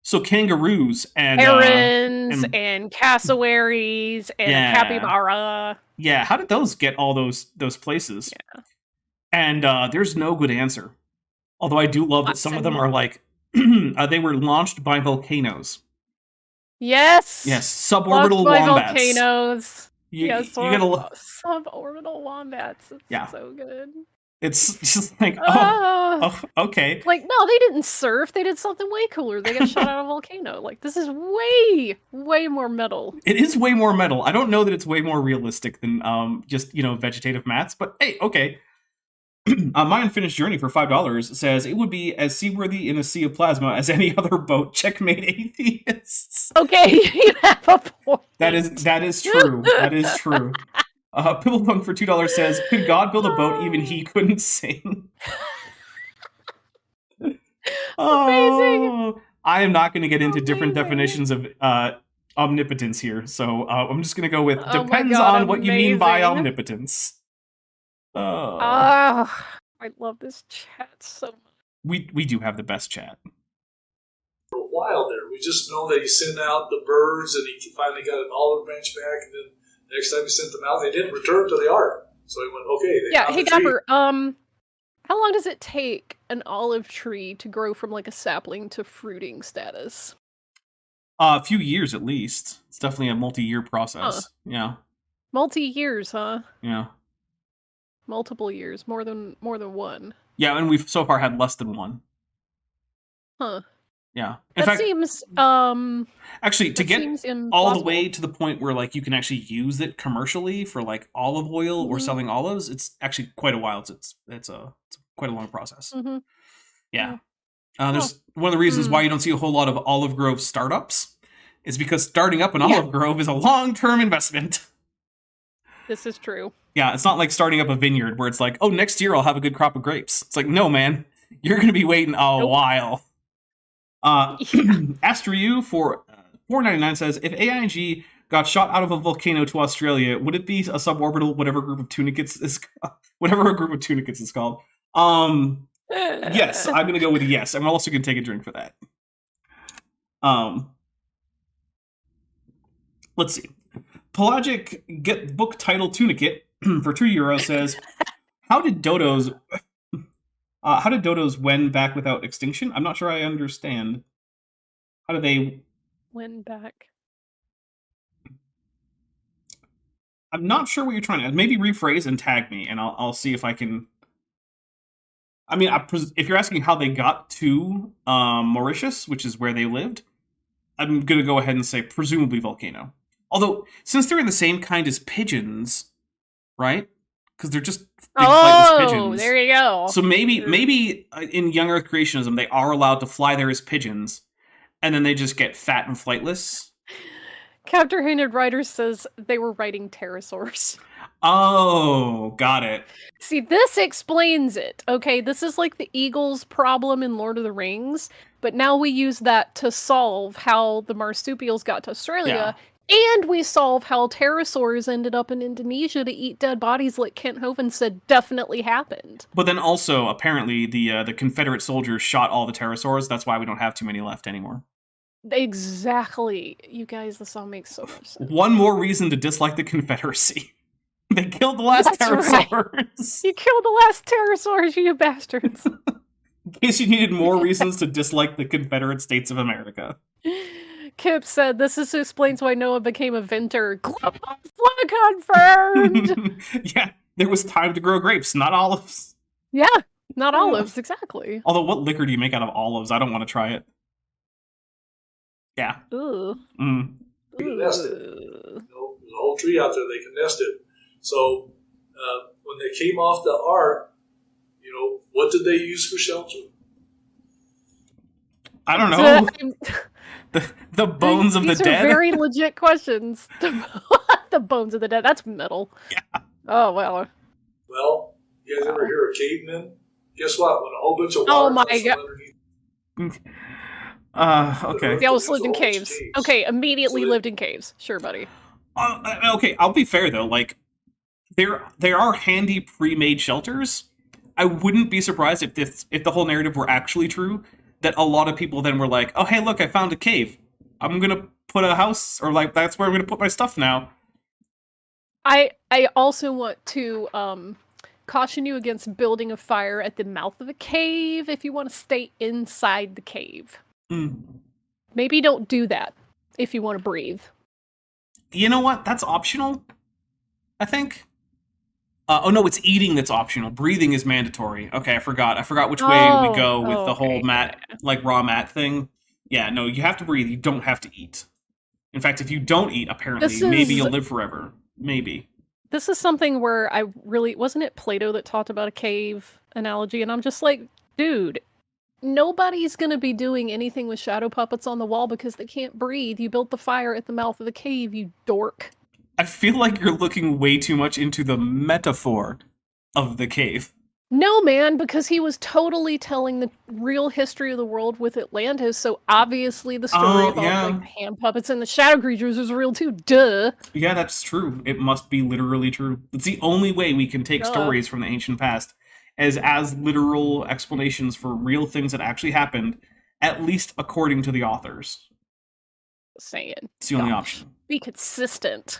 so kangaroos and... herons and cassowaries and capybara. Yeah, how did those get all those places? Yeah. And there's no good answer. Although I do love that some of them are like... they were launched by volcanoes. Yes. Suborbital wombats. Volcanoes. You get a suborbital wombats. It's so good. It's just like, okay. Like, no, they didn't surf. They did something way cooler. They got shot out of a volcano. Like, this is way, way more metal. It is way more metal. I don't know that it's way more realistic than just vegetative mats. But hey, okay. My Unfinished Journey for $5 says it would be as seaworthy in a sea of plasma as any other boat. Checkmate atheists. Okay, you have a point. That is true. That is true. Pibblepunk for $2 says, could God build a boat even he couldn't sing? Amazing. I am not going to get into different definitions of omnipotence here, so I'm just going to go with depends on what you mean by omnipotence. I love this chat so much. We do have the best chat. For a while there, we just know that he sent out the birds, and he finally got an olive branch back, and then next time he sent them out, they didn't return to the ark. So he went, okay. Hey Dapper, how long does it take an olive tree to grow from like a sapling to fruiting status? A few years at least. It's definitely a multi-year process. Yeah. Multi-years, huh? Yeah. Multiple years, more than one. Yeah, and we've so far had less than one. Huh. Yeah. In fact, seems actually to get all the way to the point where like you can actually use it commercially for like olive oil or selling olives, it's actually quite a while. It's quite a long process. Mm-hmm. Yeah. There's one of the reasons why you don't see a whole lot of olive grove startups is because starting up an olive grove is a long-term investment. This is true. Yeah, it's not like starting up a vineyard where it's like, oh, next year I'll have a good crop of grapes. It's like, no, man, you're going to be waiting a while. Astryu for $4.99 says, if AIG got shot out of a volcano to Australia, would it be a suborbital whatever a group of tunicates is called? Yes, I'm going to go with yes. I'm also going to take a drink for that. Let's see. Pelagic get book title tunicate for €2 says, how did dodos win back without extinction? I'm not sure I understand. How do they win back? I'm not sure what you're trying to... Maybe rephrase and tag me, and I'll see if I can... I mean, if you're asking how they got to Mauritius, which is where they lived, I'm going to go ahead and say presumably volcano. Although, since they're in the same kind as pigeons, right? Because they're just big flightless pigeons. Oh, there you go. So maybe in young Earth creationism, they are allowed to fly there as pigeons, and then they just get fat and flightless. Captain Handed Writer says they were writing pterosaurs. Oh, got it. See, this explains it. Okay, this is like the eagle's problem in Lord of the Rings, but now we use that to solve how the marsupials got to Australia. And we solve how pterosaurs ended up in Indonesia to eat dead bodies, like Kent Hovind said definitely happened. But then also, apparently, the Confederate soldiers shot all the pterosaurs. That's why we don't have too many left anymore. Exactly. You guys, this all makes so much sense. One more reason to dislike the Confederacy. They killed the last pterosaurs. Right. You killed the last pterosaurs, you bastards. In case you needed more reasons to dislike the Confederate States of America. Kip said, this explains why Noah became a vintner. Flood confirmed! Yeah, there was time to grow grapes, not olives. Yeah, not olives, exactly. Although, what liquor do you make out of olives? I don't want to try it. Yeah. Ooh. Mm. They can nest it. There's a whole tree out there they can nest it. So when they came off the ark, what did they use for shelter? I don't know. The bones of the dead? These are very legit questions. The bones of the dead. That's metal. Yeah. Oh, wow. Well, you guys ever hear of cavemen? Guess what? When a whole bunch of water comes from underneath. Okay. They always lived in caves. Okay, immediately lived in caves. Sure, buddy. Okay, I'll be fair though. Like, there are handy pre-made shelters. I wouldn't be surprised if the whole narrative were actually true. That a lot of people then were like, "Oh, hey, look, I found a cave. I'm gonna put a house, or like that's where I'm gonna put my stuff now." I also want to caution you against building a fire at the mouth of a cave if you want to stay inside the cave. Mm. Maybe don't do that if you want to breathe. You know what? That's optional, I think. Oh no, it's eating that's optional. Breathing is mandatory. Okay, I forgot which way we go with the whole mat, like raw mat thing. Yeah, no, you have to breathe. You don't have to eat. In fact, if you don't eat, apparently, maybe you'll live forever. Maybe. This is something where I really... Wasn't it Plato that talked about a cave analogy? And I'm just like, dude, nobody's going to be doing anything with shadow puppets on the wall because they can't breathe. You built the fire at the mouth of the cave, you dork. I feel like you're looking way too much into the metaphor of the cave. No, man, because he was totally telling the real history of the world with Atlantis, so obviously the story about like, the hand puppets and the shadow creatures is real too, duh! Yeah, that's true. It must be literally true. It's the only way we can take stories from the ancient past as literal explanations for real things that actually happened, at least according to the authors. Saying. It's the only option. Be consistent.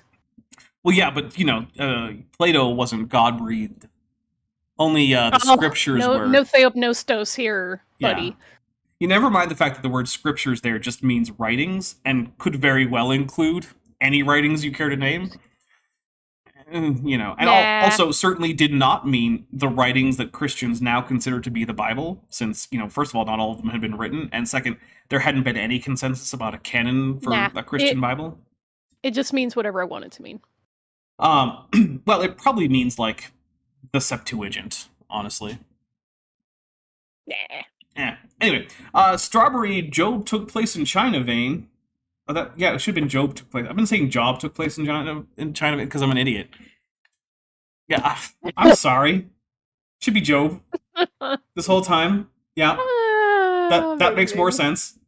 Well, yeah, but, Plato wasn't God-breathed. Only the scriptures were. No Theopnostos here, buddy. Yeah. You never mind the fact that the word scriptures there just means writings, and could very well include any writings you care to name. And also certainly did not mean the writings that Christians now consider to be the Bible, since, first of all, not all of them had been written, and second, there hadn't been any consensus about a canon for a Christian Bible. It just means whatever I want it to mean. Well, it probably means, like, the Septuagint, honestly. Anyway, Strawberry Job took place in China vein. It should have been Job took place. I've been saying Job took place in China because I'm an idiot. Yeah, I'm sorry. Should be Job. This whole time. Yeah. That makes more sense.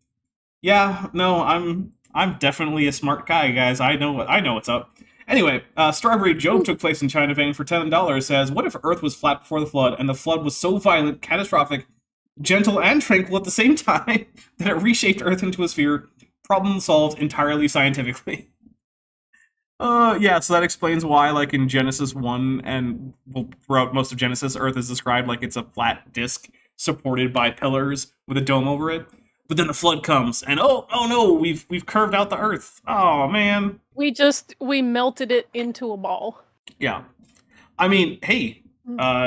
Yeah, no, I'm definitely a smart guy, guys. I know what's up. Anyway, Strawberry Job took place in China vein for $10, says, what if Earth was flat before the flood, and the flood was so violent, catastrophic, gentle, and tranquil at the same time that it reshaped Earth into a sphere? Problem solved entirely scientifically. So that explains why, like, in Genesis 1, and throughout most of Genesis, Earth is described like it's a flat disk supported by pillars with a dome over it. But then the flood comes, and oh no, we've curved out the Earth. Oh man, we melted it into a ball. Yeah, I mean, hey,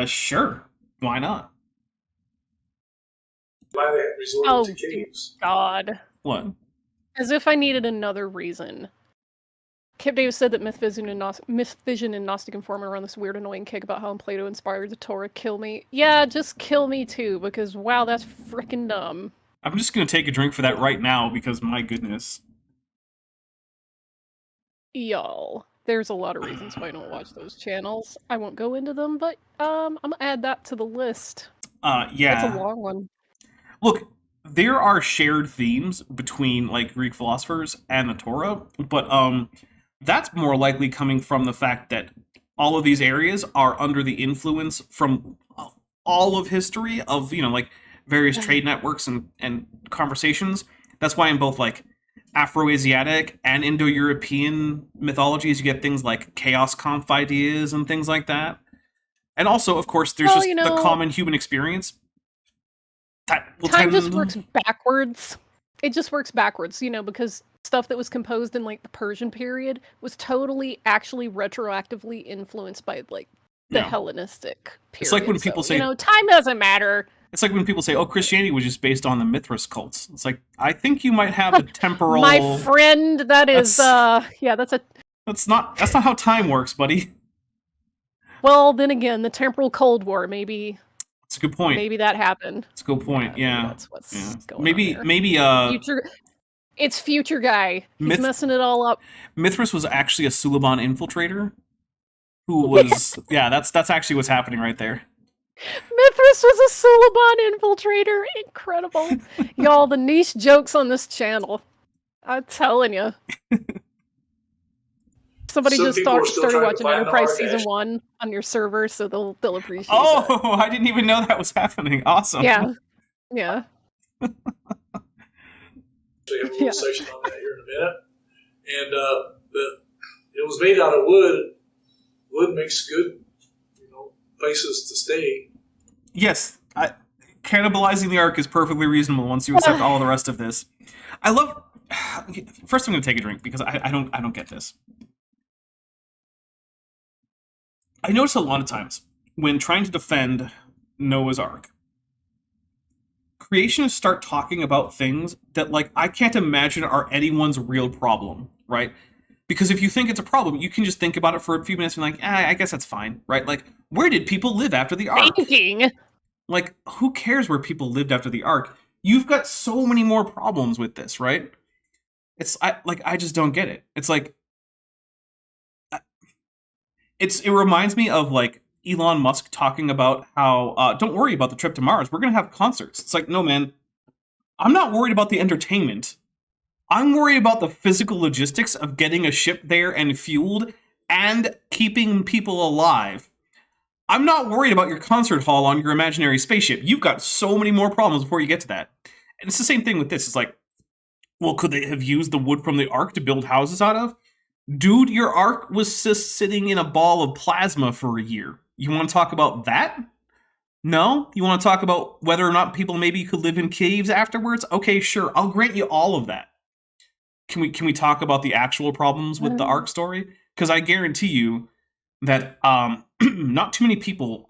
sure, why not? Why they resorted to caves? God, what? As if I needed another reason. Kip Davis said that Myth Vision and Gnostic Informant are on this weird, annoying kick about how Plato inspired the Torah. Kill me. Yeah, just kill me too, because wow, that's freaking dumb. I'm just gonna take a drink for that right now, because my goodness. Y'all, there's a lot of reasons why I don't watch those channels. I won't go into them, but I'm gonna add that to the list. Yeah. That's a long one. Look, there are shared themes between like Greek philosophers and the Torah, but that's more likely coming from the fact that all of these areas are under the influence from all of history of, like various trade networks and conversations. That's why in both like Afro-Asiatic and Indo-European mythologies you get things like chaos conf ideas and things like that. And also, of course, there's just the common human experience. Time just works backwards. It just works backwards, because stuff that was composed in like the Persian period was totally actually retroactively influenced by like the Hellenistic period. It's like when people say, time doesn't matter. It's like when people say, "Oh, Christianity was just based on the Mithras cults." It's like, I think you might have the temporal. My friend, that's That's not how time works, buddy. Well, then again, the temporal Cold War, maybe. That's a good point. Maybe that happened. That's a good point. Yeah, that's what's going on maybe there. Future. It's future guy. He's messing it all up. Mithras was actually a Suliban infiltrator. Who was? Yeah, that's actually what's happening right there. Mithras was a Suliban infiltrator. Incredible. Y'all, the niche jokes on this channel. I'm telling you. Somebody just started watching Enterprise Season 1 on your server, so they'll appreciate it. Oh, I didn't even know that was happening. Awesome. Yeah. We have a little section on that here in a minute. And it was made out of wood. Wood makes good, places to stay. Yes, cannibalizing the Ark is perfectly reasonable once you accept all the rest of this. I love. First, I'm going to take a drink because I don't get this. I notice a lot of times when trying to defend Noah's Ark, creationists start talking about things that, like, I can't imagine are anyone's real problem, right? Because if you think it's a problem, you can just think about it for a few minutes and be like, I guess that's fine, right? Like, where did people live after the Ark? Thinking. Like, who cares where people lived after the Ark? You've got so many more problems with this, right? I just don't get it. It's like, it reminds me of like Elon Musk talking about how don't worry about the trip to Mars. We're gonna have concerts. It's like, no, man, I'm not worried about the entertainment. I'm worried about the physical logistics of getting a ship there and fueled and keeping people alive. I'm not worried about your concert hall on your imaginary spaceship. You've got so many more problems before you get to that. And it's the same thing with this. It's like, well, could they have used the wood from the Ark to build houses out of? Dude, your Ark was just sitting in a ball of plasma for a year. You want to talk about that? No? You want to talk about whether or not people maybe could live in caves afterwards? Okay, sure. I'll grant you all of that. Can we talk about the actual problems with the Ark story? Because I guarantee you that not too many people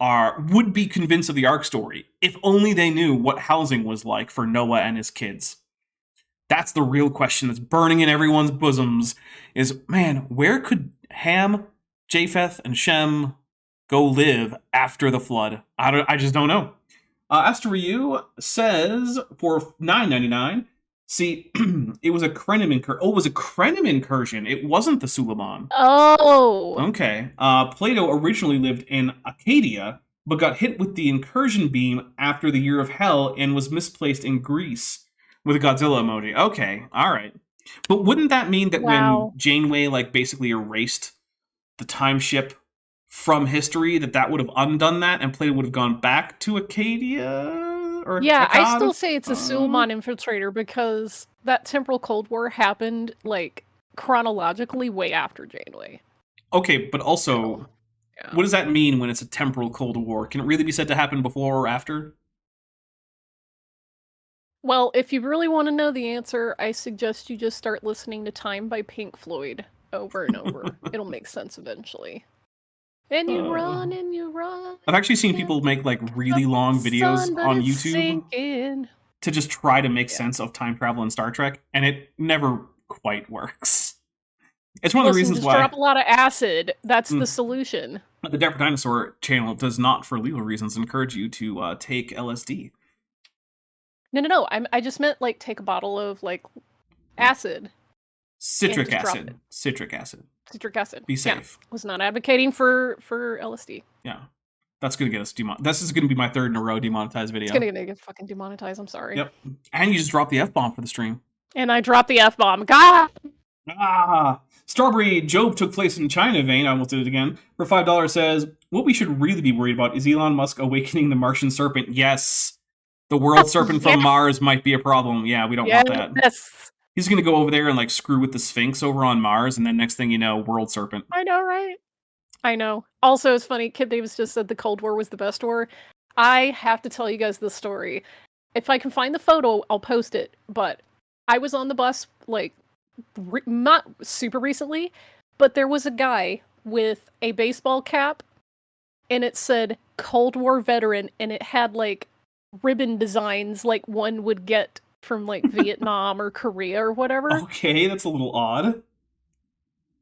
would be convinced of the Ark story if only they knew what housing was like for Noah and his kids. That's the real question that's burning in everyone's bosoms is, man, where could Ham, Japheth, and Shem go live after the flood? I just don't know. Aster Ryu says for $9.99, see, it was a Krenim incursion. Oh, it was a Krenim incursion. It wasn't the Suliban. Oh. Okay. Plato originally lived in Acadia, but got hit with the incursion beam after the Year of Hell and was misplaced in Greece. With a Godzilla emoji. Okay, alright. But wouldn't that mean that when Janeway, like, basically erased the time ship from history, that would have undone that, and Plato would have gone back to Acadia? Or yeah, Akkad? I still say it's a Suliban infiltrator, because that temporal Cold War happened, like, chronologically way after Janeway. Okay, but also, what does that mean when it's a temporal Cold War? Can it really be said to happen before or after? Well, if you really want to know the answer, I suggest you just start listening to Time by Pink Floyd over and over. It'll make sense eventually. And you run and you run. I've actually seen people make like really long videos on YouTube to just try to make sense of time travel in Star Trek, and it never quite works. It's one of the reasons just why drop a lot of acid. That's the solution. The Dapper Dinosaur channel does not, for legal reasons, encourage you to take LSD. No. I just meant like take a bottle of like acid. Citric acid. Citric acid. Citric acid. Be safe. Yeah. Was not advocating for LSD. Yeah. That's gonna get us demonetized. This is gonna be my third in a row demonetized video. It's gonna get fucking demonetized. I'm sorry. Yep. And you just dropped the F-bomb for the stream. And I dropped the F-bomb. God! Strawberry Job took place in China vein. I almost did it again. For $5 says, what we should really be worried about is Elon Musk awakening the Martian serpent. Yes. The world serpent from Mars might be a problem. Yeah, we don't want that. Yes. He's going to go over there and like screw with the Sphinx over on Mars, and then next thing you know, world serpent. I know, right? I know. Also, it's funny, Kip Davis just said the Cold War was the best war. I have to tell you guys this story. If I can find the photo, I'll post it. But I was on the bus, like, not super recently, but there was a guy with a baseball cap, and it said Cold War veteran, and it had, like, ribbon designs like one would get from, like, Vietnam or Korea or whatever. Okay, that's a little odd.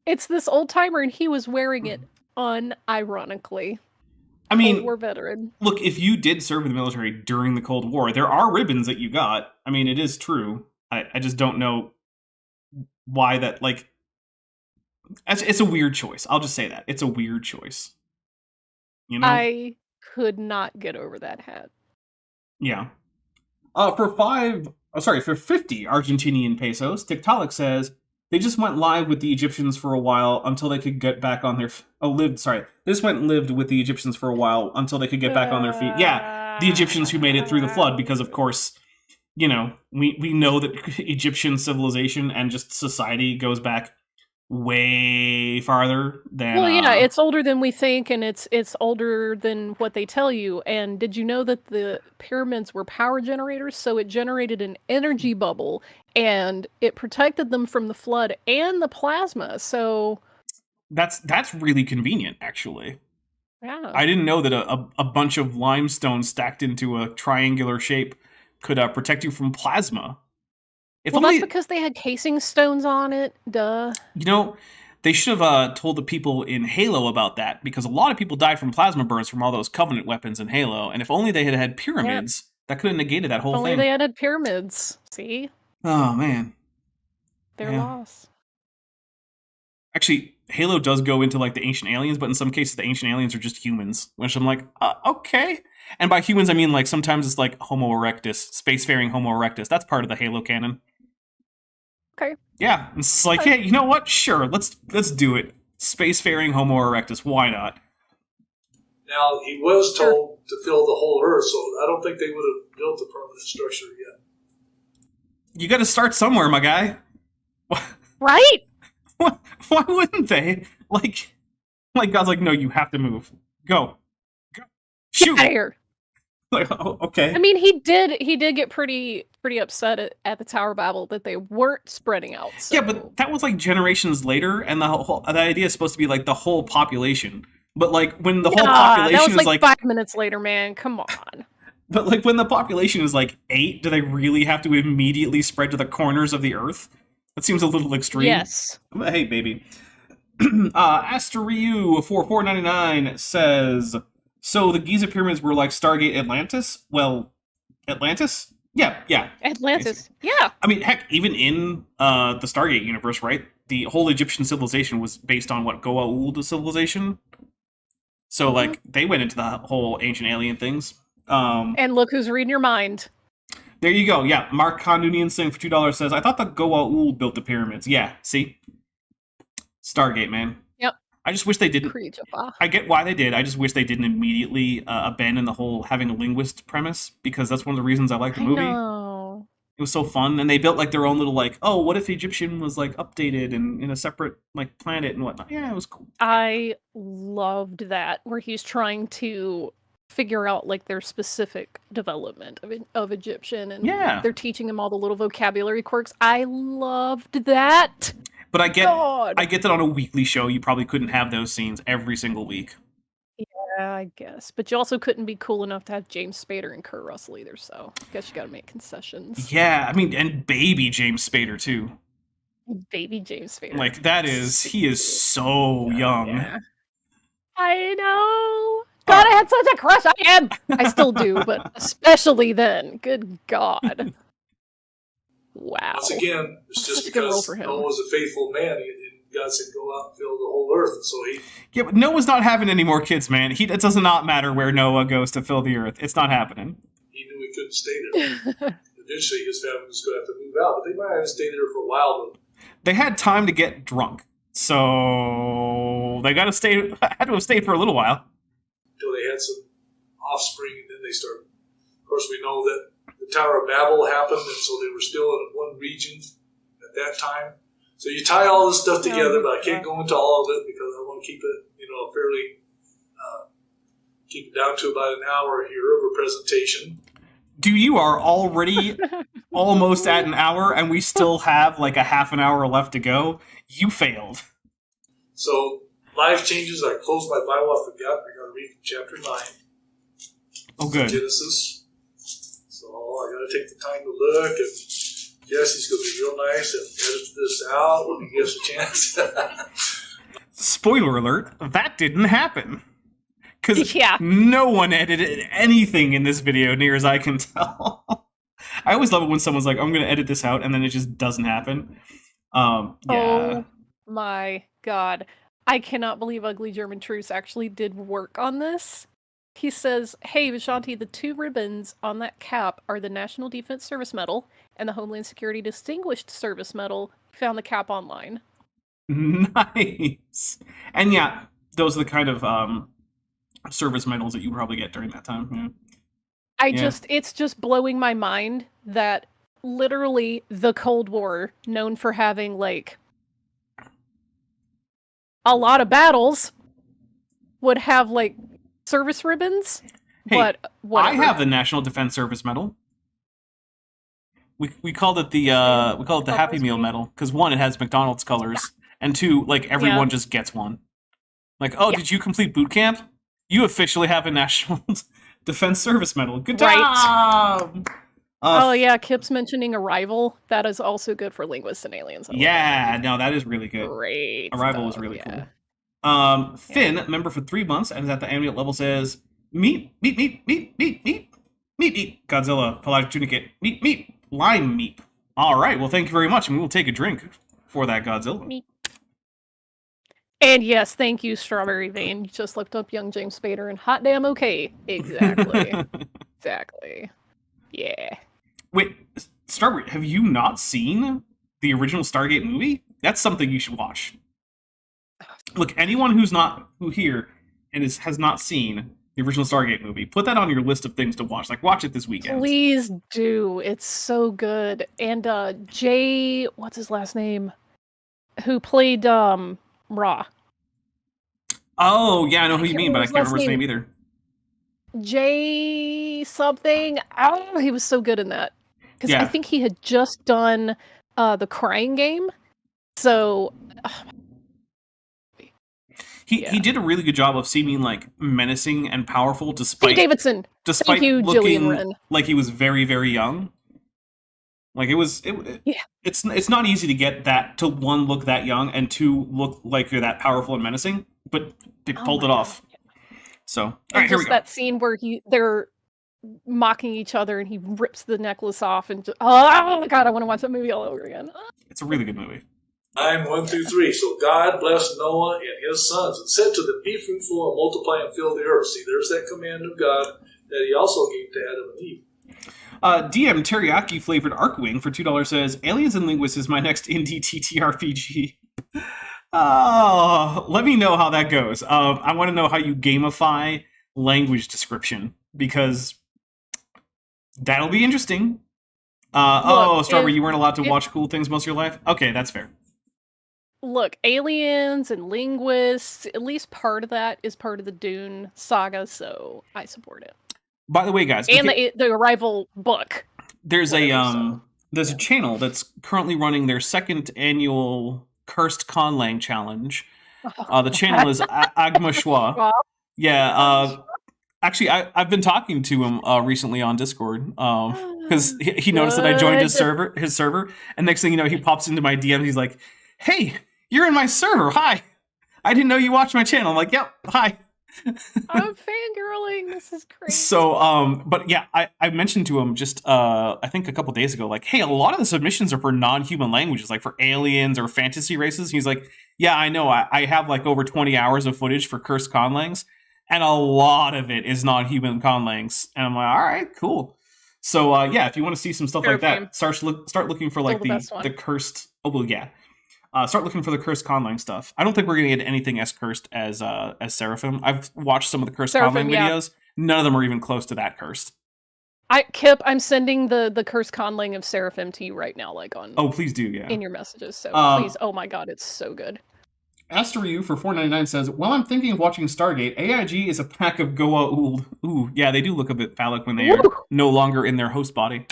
It's this old-timer, and he was wearing it unironically. I mean, Cold War veteran. Look, if you did serve in the military during the Cold War, there are ribbons that you got. I mean, it is true. I just don't know why that, like... It's a weird choice. I'll just say that. It's a weird choice. You know? I could not get over that hat. Yeah. For 50 Argentinian pesos, Tiktaalik says, they just went live with the Egyptians for a while until they could get back on their... They just went and lived with the Egyptians for a while until they could get back on their feet. Yeah, the Egyptians who made it through the flood, because, of course, you know, we know that Egyptian civilization and just society goes back way farther than... Well, yeah, it's older than we think, and it's older than what they tell you. And did you know that the pyramids were power generators? So it generated an energy bubble, and it protected them from the flood and the plasma. So that's really convenient, actually. Yeah, I didn't know that a bunch of limestone stacked into a triangular shape could protect you from plasma. That's because they had casing stones on it. Duh. You know, they should have told the people in Halo about that, because a lot of people died from plasma burns from all those Covenant weapons in Halo, and if only they had had pyramids, that could have negated that whole thing. Only they had pyramids. See? Oh, man. Their loss. Actually, Halo does go into, like, the ancient aliens, but in some cases the ancient aliens are just humans, which I'm like, okay. And by humans, I mean, like, sometimes it's like Homo erectus, spacefaring Homo erectus. That's part of the Halo canon. Okay. Yeah, it's like, yeah, you know what? Sure, let's do it. Spacefaring Homo erectus, why not? Now, he was told to fill the whole Earth, so I don't think they would have built a permanent structure yet. You got to start somewhere, my guy. Right? Why wouldn't they? Like God's like, no, you have to move. Go. Shoot. Get out of here. Like, oh, okay. I mean, he did get pretty upset at the Tower of Babel that they weren't spreading out. So. Yeah, but that was like generations later, and the idea is supposed to be like the whole population. But like when the whole population that was is like 5 minutes later, man. Come on. But like when the population is like 8, do they really have to immediately spread to the corners of the Earth? That seems a little extreme. Yes. Hey, baby. Asteriu for $4.99 says, so the Giza pyramids were like Stargate Atlantis? Well, Atlantis? Yeah. Atlantis, yeah. I mean, heck, even in the Stargate universe, right? The whole Egyptian civilization was based on what, Goa'uld civilization? So, like, they went into the whole ancient alien things. And look who's reading your mind. There you go. Yeah, Mark Kondunian Singh for $2 says, I thought the Goa'uld built the pyramids. Yeah, see? Stargate, man. Yep. I just wish they didn't. I get why they did. I just wish they didn't immediately abandon the whole having a linguist premise, because that's one of the reasons I like the movie. Know. It was so fun, and they built like their own little like, oh, what if Egyptian was like updated and in a separate like planet and whatnot. Yeah, it was cool. I loved that, where he's trying to figure out like their specific development of Egyptian, and they're teaching him all the little vocabulary quirks. I loved that. But I get that on a weekly show, you probably couldn't have those scenes every single week. Yeah, I guess. But you also couldn't be cool enough to have James Spader and Kurt Russell either, so I guess you gotta make concessions. Yeah, I mean, and baby James Spader, too. Baby James Spader. Like, he is so young. Yeah. I know. God, I had such a crush on him! I still do, but especially then. Good God. Wow. Once again, it's just because Noah was a faithful man. God said, go out and fill the whole earth. And so Yeah, but Noah's not having any more kids, man. It does not matter where Noah goes to fill the earth. It's not happening. he knew he couldn't stay there. Eventually, his family was going to have to move out, but they might have stayed there for a while. They had time to get drunk, so they got to stay. Had to have stayed for a little while Until they had some offspring, and then they started. Of course, we know that the Tower of Babel happened, and so they were still in one region at that time. So you tie all this stuff together, but I can't go into all of it because I want to keep it, fairly, keep it down to about an hour here of a presentation. Dude, you are already almost at an hour, and we still have like a half an hour left to go. You failed. So, life changes. I closed my Bible. I forgot. I got to read from chapter 9. Oh, good. Genesis. So, I got to take the time to look. And Jesse's going to be real nice and edit this out when he gives a chance. Spoiler alert, that didn't happen. Because Yeah. no one edited anything in this video, near as I can tell. I always love it when someone's like, I'm going to edit this out, and then it just doesn't happen. Yeah. Oh my god. I cannot believe Ugly German Truce actually did work on this. He says, hey, Vishanti, the 2 ribbons on that cap are the National Defense Service Medal and the Homeland Security Distinguished Service Medal. Found the cap online. Nice. And yeah, those are the kind of service medals that you probably get during that time. Yeah. It's just blowing my mind that literally the Cold War, known for having like a lot of battles, would have like service ribbons. Hey, but whatever. I have the National Defense Service Medal. We called it the Happy Meal medal because 1, it has McDonald's colors, and 2, like everyone just gets one. Like, oh, did you complete boot camp? You officially have a National Defense Service Medal. Good job! Oh yeah, Kip's mentioning Arrival. That is also good for linguists and aliens. Yeah, no, that is really good. Great. Arrival is really cool. Finn, member for 3 months, and is at the ambient level, says, meat, Godzilla, pelagic tunicate, meat, lime meat. All right, well, thank you very much, and we will take a drink for that Godzilla. Meat. And yes, thank you, Strawberry Vein. You just looked up young James Spader and hot damn okay. Exactly. Exactly. Yeah. Wait, Strawberry, have you not seen the original Stargate movie? That's something you should watch. Look, anyone who here and has not seen the original Stargate movie, put that on your list of things to watch. Like, watch it this weekend. Please do. It's so good. And Jay, what's his last name? Who played Ra. Oh, yeah, I know who you mean, but I can't remember his name either. Jay something. Oh, he was so good in that. Because I think he had just done The Crying Game. So... He did a really good job of seeming like menacing and powerful despite Pete Davidson. Despite Thank you, looking Gillian Wren. like he was very, very young. Like it's not easy to get that to 1, look that young, and 2, look like you're that powerful and menacing, but they pulled it off. So, all right, here we go. That scene where they're mocking each other and he rips the necklace off and just, oh my god, I want to watch that movie all over again. It's a really good movie. 9, 1 through 3. So God blessed Noah and his sons and said to them, be fruitful and multiply and fill the earth. See, there's that command of God that he also gave to Adam and Eve. DM Teriyaki flavored Arkwing for $2 says, Aliens and Linguists is my next indie TTRPG. Let me know how that goes. I want to know how you gamify language description, because that'll be interesting. Strawberry, you weren't allowed to watch cool things most of your life? Okay, that's fair. Look, aliens and linguists, at least part of that is part of the Dune saga, so I support it. By the way, guys, and the Arrival book. There's a channel that's currently running their 2nd annual Cursed Conlang Challenge. The channel is Agma Schwa. Yeah, actually, I've been talking to him recently on Discord because he noticed that I joined his server, and next thing you know, he pops into my DM. He's like, "Hey, you're in my server. Hi, I didn't know you watched my channel." I'm like, "Yep, hi." I'm fangirling. This is crazy. So, but yeah, I mentioned to him just, I think a couple days ago, like, hey, a lot of the submissions are for non-human languages, like for aliens or fantasy races. He's like, yeah, I know. I have like over 20 hours of footage for cursed conlangs, and a lot of it is non-human conlangs. And I'm like, all right, cool. So, yeah, if you want to see some stuff like that, start looking for like the cursed. Oh, well, yeah. Start looking for the cursed conlang stuff. I don't think we're going to get anything as cursed as Seraphim. I've watched some of the cursed conlang videos. None of them are even close to that cursed. Kip, I'm sending the cursed conlang of Seraphim to you right now, like on. Oh, please do, yeah. In your messages, so please. Oh my god, it's so good. Aster for $4.99 says, "Well, I'm thinking of watching Stargate. AIG is a pack of Goa'uld." Ooh, yeah, they do look a bit phallic when they are no longer in their host body.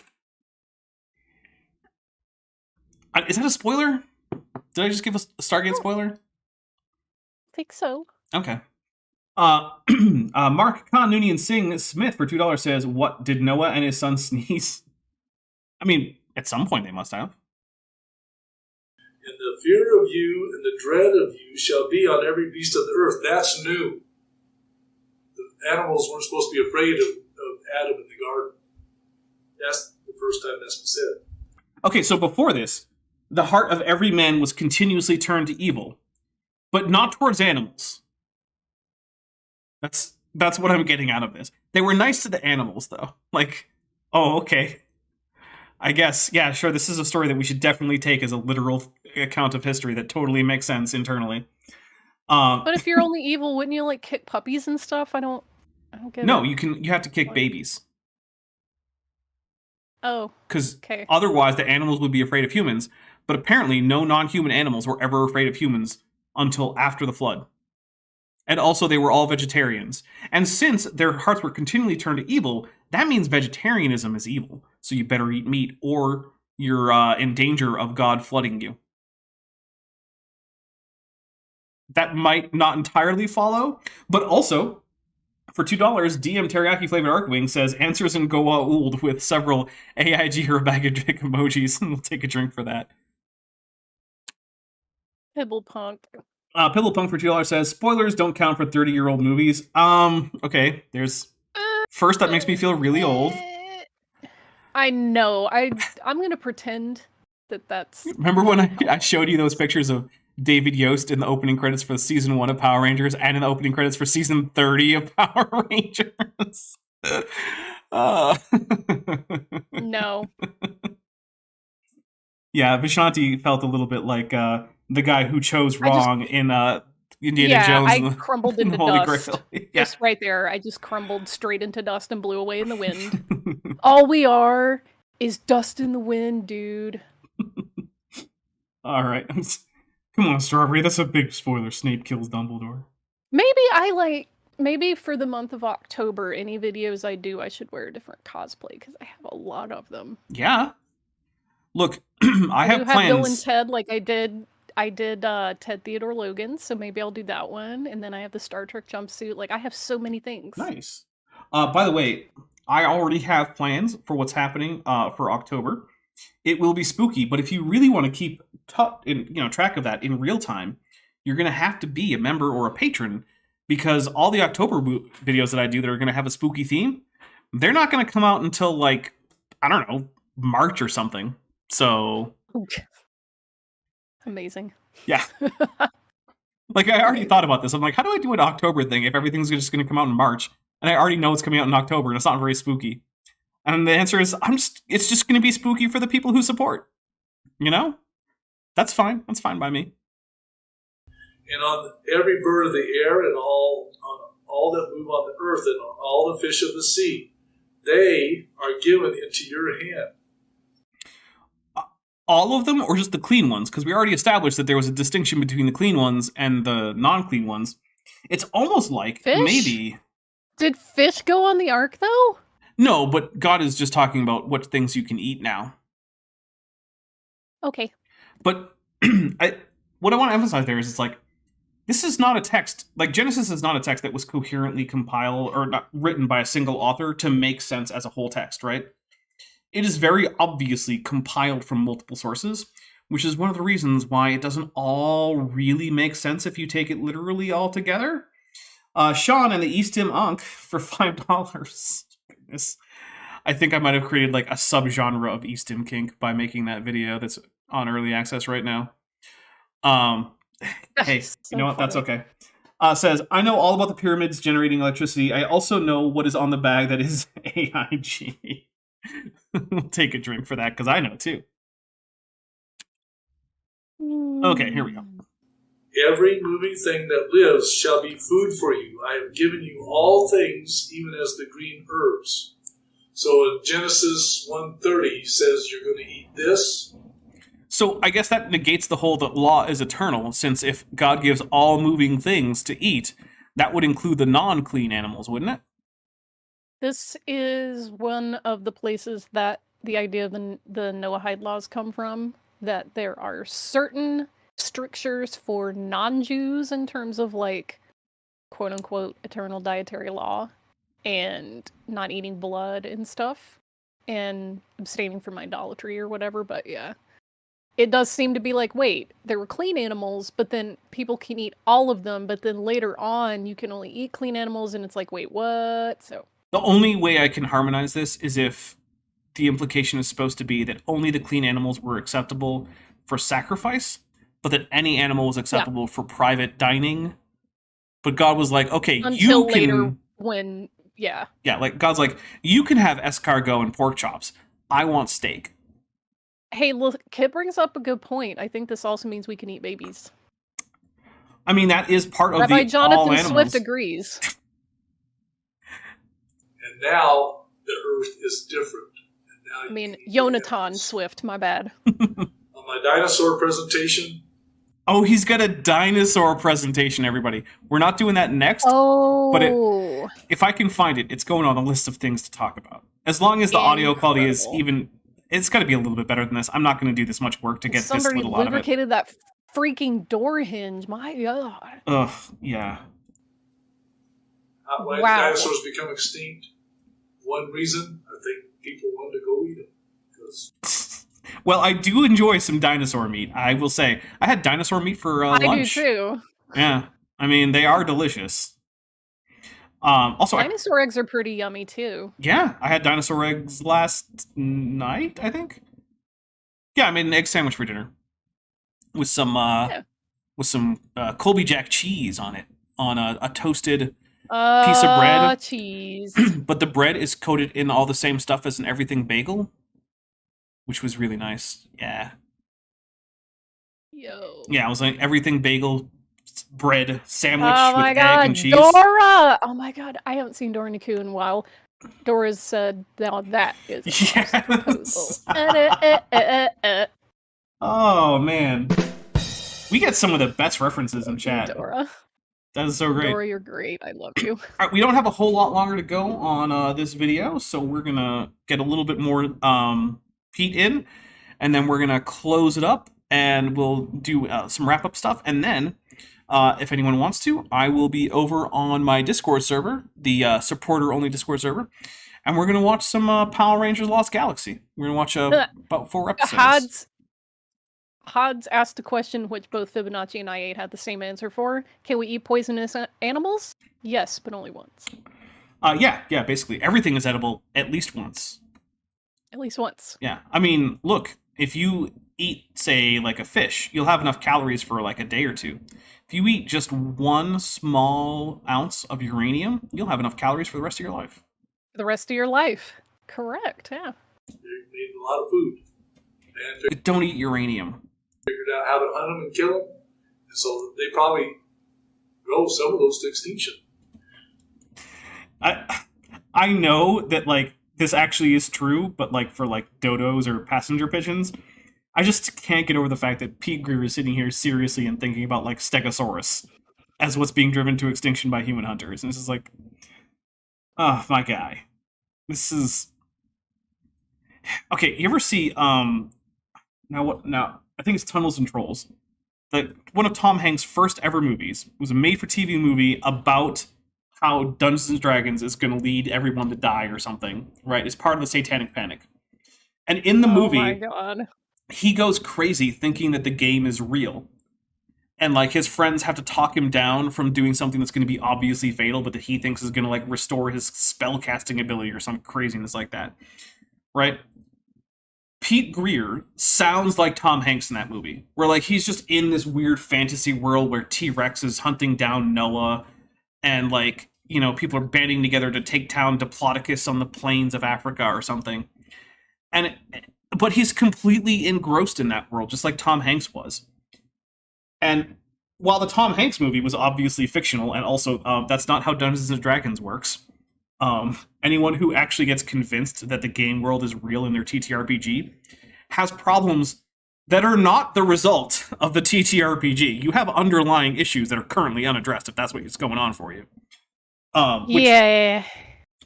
Is that a spoiler? Did I just give a Stargate spoiler? I think so. Okay. Mark Khan Noonian Singh Smith for $2 says, "What did Noah and his son sneeze?" I mean, at some point they must have. "And the fear of you and the dread of you shall be on every beast of the earth." That's new. The animals weren't supposed to be afraid of Adam in the garden. That's the first time that's been said. Okay, so before this, the heart of every man was continuously turned to evil, but not towards animals. That's what I'm getting out of this. They were nice to the animals, though. Like, oh, okay. I guess, yeah, sure, this is a story that we should definitely take as a literal account of history that totally makes sense internally. But if you're only evil, wouldn't you, like, kick puppies and stuff? I don't get it. No, you have to kick babies. Oh, because otherwise the animals would be afraid of humans. But apparently no non-human animals were ever afraid of humans until after the flood. And also they were all vegetarians. And since their hearts were continually turned to evil, that means vegetarianism is evil. So you better eat meat or you're in danger of God flooding you. That might not entirely follow, but also, for $2, DM Teriyaki Flavored Arc Wing says, "Answers in Goa'uld" with several AIG or a bag of dick emojis, and we'll take a drink for that. Pibblepunk. Pibblepunk for $2 says, "Spoilers don't count for 30-year-old movies." Okay, there's... First, that makes me feel really old. I know. I'm gonna pretend that's... Remember when I showed you those pictures of David Yost in the opening credits for season 1 of Power Rangers and in the opening credits for season 30 of Power Rangers? No. Yeah, Vishanti felt a little bit like the guy who chose wrong in Indiana Jones. I crumbled into dust. Yeah. Just right there. I just crumbled straight into dust and blew away in the wind. All we are is dust in the wind, dude. All right. Come on, Strawberry. That's a big spoiler. Snape kills Dumbledore. Maybe for the month of October, any videos I do, I should wear a different cosplay, because I have a lot of them. Yeah. Look, I have plans. Bill and Ted, like I did Ted Theodore Logan, so maybe I'll do that one. And then I have the Star Trek jumpsuit. Like, I have so many things. Nice. By the way, I already have plans for what's happening for October. It will be spooky, but if you really want to keep track of that in real time, you're going to have to be a member or a patron, because all the October videos that I do that are going to have a spooky theme, they're not going to come out until, like, I don't know, March or something. So... Amazing. Yeah. Like, I already thought about this. I'm like, how do I do an October thing if everything's just going to come out in March? And I already know it's coming out in October, and it's not very spooky. And the answer is, it's just going to be spooky for the people who support. You know? That's fine. That's fine by me. And on every bird of the air and on all that move on the earth and on all the fish of the sea, they are given into your hand. All of them, or just the clean ones? Because we already established that there was a distinction between the clean ones and the non-clean ones. It's almost like fish? Maybe... Did fish go on the ark, though? No, but God is just talking about what things you can eat now. Okay. But what I want to emphasize there is, it's like, this is not a text, like Genesis is not a text that was coherently compiled or not written by a single author to make sense as a whole text, right? It is very obviously compiled from multiple sources, which is one of the reasons why it doesn't all really make sense if you take it literally all together. Sean and the East Tim Unk for $5. Goodness. I think I might have created like a subgenre of East Tim kink by making that video that's on early access right now. Hey, So you know what? That's funny. okay. Says, I know all about the pyramids generating electricity. I also know what is on the bag that is AIG. Take a drink for that, because I know too. Okay, here we go. Every moving thing that lives shall be food for you. I have given you all things, even as the green herbs. So in Genesis 1:30 says you're going to eat this. So I guess that negates the whole that law is eternal, since if God gives all moving things to eat, that would include the non-clean animals, wouldn't it? This is one of the places that the idea of the Noahide laws come from, that there are certain strictures for non-Jews in terms of, like, quote-unquote eternal dietary law, and not eating blood and stuff, and abstaining from idolatry or whatever, but yeah. It does seem to be like, wait, there were clean animals, but then people can eat all of them, but then later on you can only eat clean animals, and it's like, wait, what? So The only way I can harmonize this is if the implication is supposed to be that only the clean animals were acceptable for sacrifice, but that any animal was acceptable for private dining. But God was like, okay, until you can... later when, yeah, like God's like, you can have escargot and pork chops. I want steak. hey, look, Kit brings up a good point. I think this also means we can eat babies. I mean, that is part of Rabbi the all Jonathan animals. Swift agrees. And now the earth is different. And now I you mean, can eat Jonathan animals. Swift, my bad. On my dinosaur presentation, Oh, he's got a dinosaur presentation, everybody. We're not doing that next, Oh, but if I can find it, it's going on the list of things to talk about. As long as the audio quality is Incredible. even... It's got to be a little bit better than this. I'm not going to do this much work to get this somebody little out of it. lubricated that freaking door hinge. My God. Ugh, yeah. why did Wow. dinosaurs become extinct? One reason, I think people wanted to go eat them. Because Well, I do enjoy some dinosaur meat. I will say, I had dinosaur meat for I lunch. do too. Yeah, I mean they are delicious. Also, Dinosaur eggs are pretty yummy too. yeah, I had dinosaur eggs last night. I think. Yeah, I made an egg sandwich for dinner with some Colby Jack cheese on it, on a toasted piece of bread. Cheese. But the bread is coated in all the same stuff as an everything bagel, which was really nice. Yeah. Yo. Yeah, it was like everything bagel bread sandwich Oh with my egg God, and cheese. Dora! Oh my God, I haven't seen Dora Naku in a while. Dora's said, now that is a Yes. proposal. Oh man, we get some of the best references in chat. Dora. That is so great. Dora, you're great. I love you. All right, we don't have a whole lot longer to go on this video, so we're gonna get a little bit more Pete in, and then we're gonna close it up, and we'll do some wrap up stuff, and then if anyone wants to, I will be over on my Discord server, the supporter only Discord server, and we're gonna watch some Power Rangers Lost Galaxy. We're gonna watch about 4 episodes. Hod's asked a question which both Fibonacci and I8 had the same answer for. Can we eat poisonous animals? Yes, but only once. Yeah, basically everything is edible at least once. At least once. Yeah, I mean, look, if you eat, say, like a fish, you'll have enough calories for like a day or two. If you eat just 1 small ounce of uranium, you'll have enough calories for the rest of your life. The rest of your life. Correct, yeah. they need a lot of food. And But don't eat uranium. figured out how to hunt them and kill them. And so they probably drove some of those to extinction. I know that like this actually is true, but like for like dodos or passenger pigeons, I just can't get over the fact that Pete Greer is sitting here seriously and thinking about like Stegosaurus as what's being driven to extinction by human hunters. And this is like, oh, my guy. This is... Okay, you ever see, now I think it's Tunnels and Trolls. One of Tom Hanks' first ever movies. It was a made-for-TV movie about how Dungeons and Dragons is going to lead everyone to die or something, right? It's part of the Satanic Panic. And in the movie, Oh my God. he goes crazy thinking that the game is real. and like his friends have to talk him down from doing something that's going to be obviously fatal, but that he thinks is going to like restore his spell casting ability or some craziness like that, right? Pete Greer sounds like Tom Hanks in that movie, where like he's just in this weird fantasy world where T-Rex is hunting down Noah, and like, you know, people are banding together to take down Diplodocus on the plains of Africa or something. But he's completely engrossed in that world, just like Tom Hanks was. And while the Tom Hanks movie was obviously fictional, and also that's not how Dungeons and Dragons works. Anyone who actually gets convinced that the game world is real in their TTRPG has problems that are not the result of the TTRPG. You have underlying issues that are currently unaddressed, if that's what's going on for you. Yeah.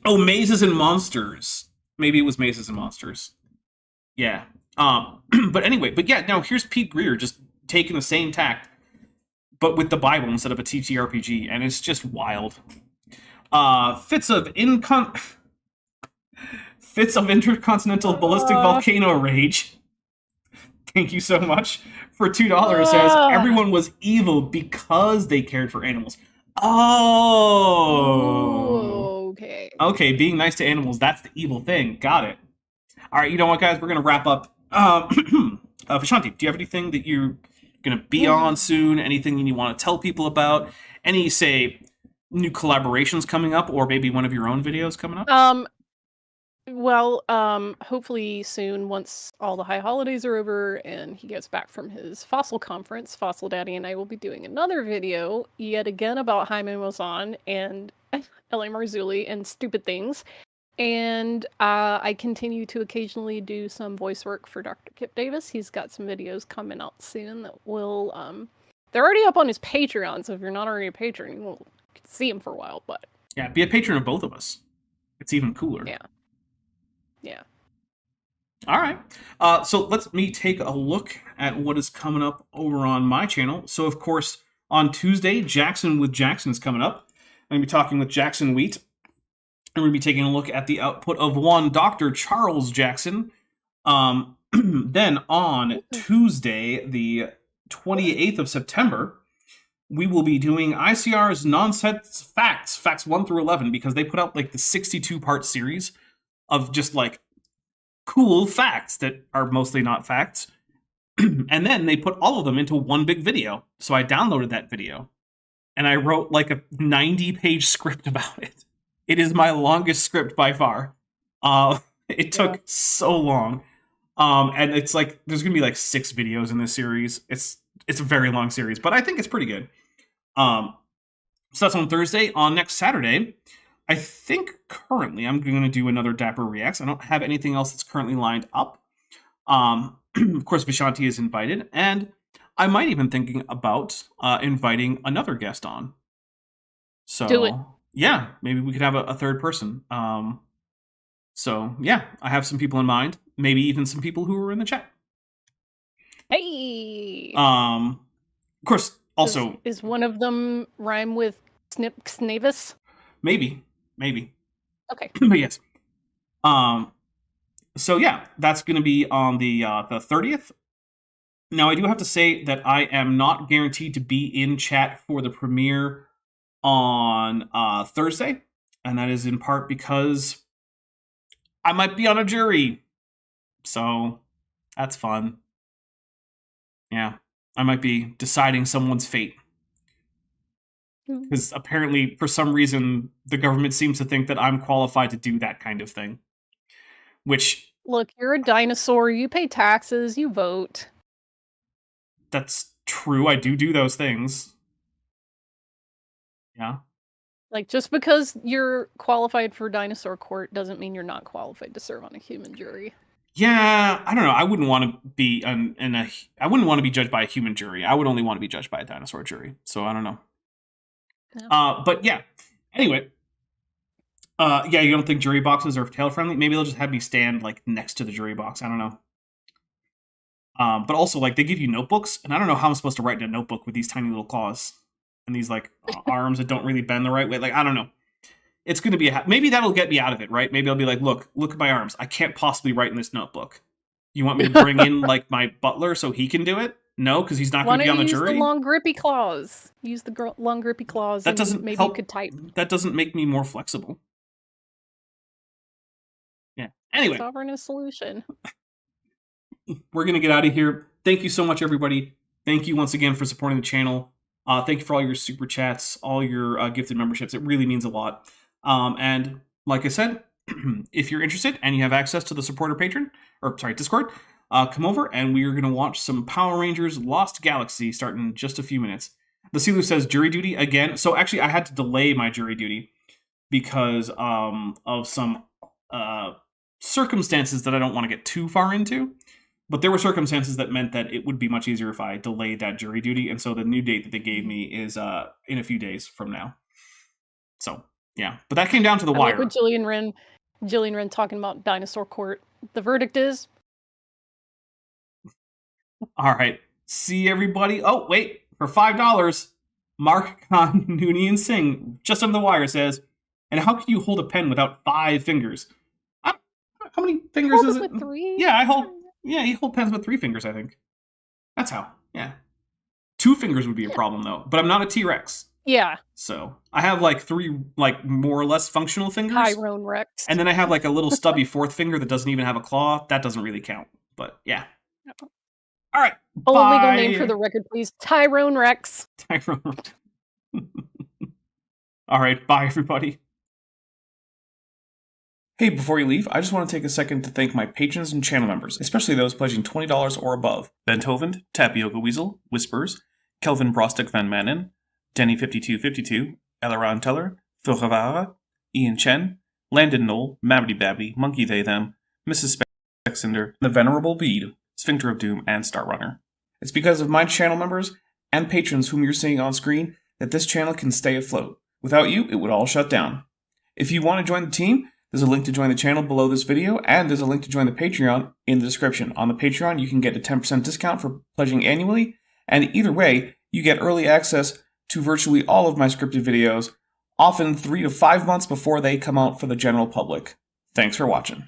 Oh, Mazes and Monsters. Maybe it was Mazes and Monsters. Yeah. But anyway, but yeah, now here's Pete Greer just taking the same tact, but with the Bible instead of a TTRPG, and it's just wild. Fits of intercontinental ballistic volcano rage. Thank you so much. For $2 says everyone was evil because they cared for animals. Oh. Okay. Okay, being nice to animals, that's the evil thing. Got it. All right, you know what, guys? We're going to wrap up. Vishanti, do you have anything that you're going to be on soon? Anything you want to tell people about? Any, say, new collaborations coming up, or maybe one of your own videos coming up? Hopefully soon, once all the high holidays are over and he gets back from his fossil conference, Fossil Daddy and I will be doing another video yet again about Jaime Maussan and L.A. Marzulli and stupid things. And I continue to occasionally do some voice work for Dr. Kip Davis. He's got some videos coming out soon that will, they're already up on his Patreon, so if you're not already a patron, you won't see him for a while, but... Yeah, be a patron of both of us. It's even cooler. Yeah. All right. So let me take a look at what is coming up over on my channel. So, of course, on Tuesday, Jackson with Jackson is coming up. I'm going to be talking with Jackson Wheat. And we're going to be taking a look at the output of one Dr. Charles Jackson. Then on Tuesday, the 28th of September, we will be doing ICR's Nonsense Facts 1 through 11, because they put out like the 62-part series of just like cool facts that are mostly not facts. And then they put all of them into one big video. So I downloaded that video and I wrote like a 90-page script about it. It is my longest script by far. It took so long. And it's like, there's going to be like 6 videos in this series. It's a very long series, but I think it's pretty good. So that's on Thursday. On next Saturday, I think currently I'm going to do another Dapper Reacts. I don't have anything else that's currently lined up. Of course, Vishanti is invited, and I might even thinking about inviting another guest on. So, do it. Yeah, maybe we could have a third person. So, yeah, I have some people in mind. Maybe even some people who are in the chat. Hey! Of course, also... Is one of them rhyme with Snavis? Maybe. Okay. But yes. So yeah, that's going to be on the 30th. Now, I do have to say that I am not guaranteed to be in chat for the premiere on Thursday, and that is in part because I might be on a jury. So that's fun. Yeah, I might be deciding someone's fate. Because apparently, for some reason, the government seems to think that I'm qualified to do that kind of thing. Which... Look, you're a dinosaur, you pay taxes, you vote. That's true, I do those things. Yeah. Like, just because you're qualified for dinosaur court doesn't mean you're not qualified to serve on a human jury. Yeah, I don't know. I wouldn't want to be I wouldn't want to be judged by a human jury. I would only want to be judged by a dinosaur jury. So I don't know. No. But yeah. Anyway. Yeah, you don't think jury boxes are tail friendly? Maybe they'll just have me stand like next to the jury box. I don't know. But also, like, they give you notebooks, and I don't know how I'm supposed to write in a notebook with these tiny little claws and these like arms that don't really bend the right way. Like, I don't know. It's going to be maybe that'll get me out of it, right? Maybe I'll be like, look at my arms. I can't possibly write in this notebook. You want me to bring in like my butler so he can do it? No, because he's not Why going to be don't on the you use jury. the long grippy claws? Use the long grippy claws. That and doesn't maybe help. you could type. That doesn't make me more flexible. Yeah. Anyway, Sovereign is solution. we're going to get out of here. Thank you so much, everybody. Thank you once again for supporting the channel. Thank you for all your super chats, all your gifted memberships. It really means a lot. And like I said, if you're interested and you have access to the supporter Discord, come over and we are going to watch some Power Rangers Lost Galaxy starting in just a few minutes. The Silu says jury duty again. So actually, I had to delay my jury duty because of some circumstances that I don't want to get too far into. But there were circumstances that meant that it would be much easier if I delayed that jury duty. And so the new date that they gave me is in a few days from now. So, yeah. But that came down to the wire. Like with Jillian Wren talking about Dinosaur Court. The verdict is... All right. See everybody. Oh, wait. For $5, Mark Khan Noonien Singh, just on the wire, says, and how can you hold a pen without 5 fingers? How many fingers is it? With 3? Yeah, you hold pens with 3 fingers, I think. That's how. Yeah. 2 fingers would be a problem, though. But I'm not a T-Rex. Yeah. So I have 3, more or less functional fingers. Tyrone Rex. And then I have a little stubby 4th finger that doesn't even have a claw. That doesn't really count. But yeah. All right. Full bye. legal name for the record, please. Tyrone Rex. Tyrone. All right. Bye, everybody. Hey, before you leave, I just want to take a second to thank my patrons and channel members, especially those pledging $20 or above. Benthoven, Tapioca Weasel, Whispers, Kelvin Brostek Van Manen, Denny5252, Eleron Teller, Phil Havara, Ian Chen, Landon Knoll, Mabbity Babbity, Monkey They Them, Mrs. Spexender, The Venerable Bede, Sphincter of Doom, and Star Runner. It's because of my channel members and patrons whom you're seeing on screen that this channel can stay afloat. Without you, it would all shut down. If you want to join the team, there's a link to join the channel below this video, and there's a link to join the Patreon in the description. On the Patreon, you can get a 10% discount for pledging annually, and either way, you get early access to virtually all of my scripted videos, often 3 to 5 months before they come out for the general public. Thanks for watching.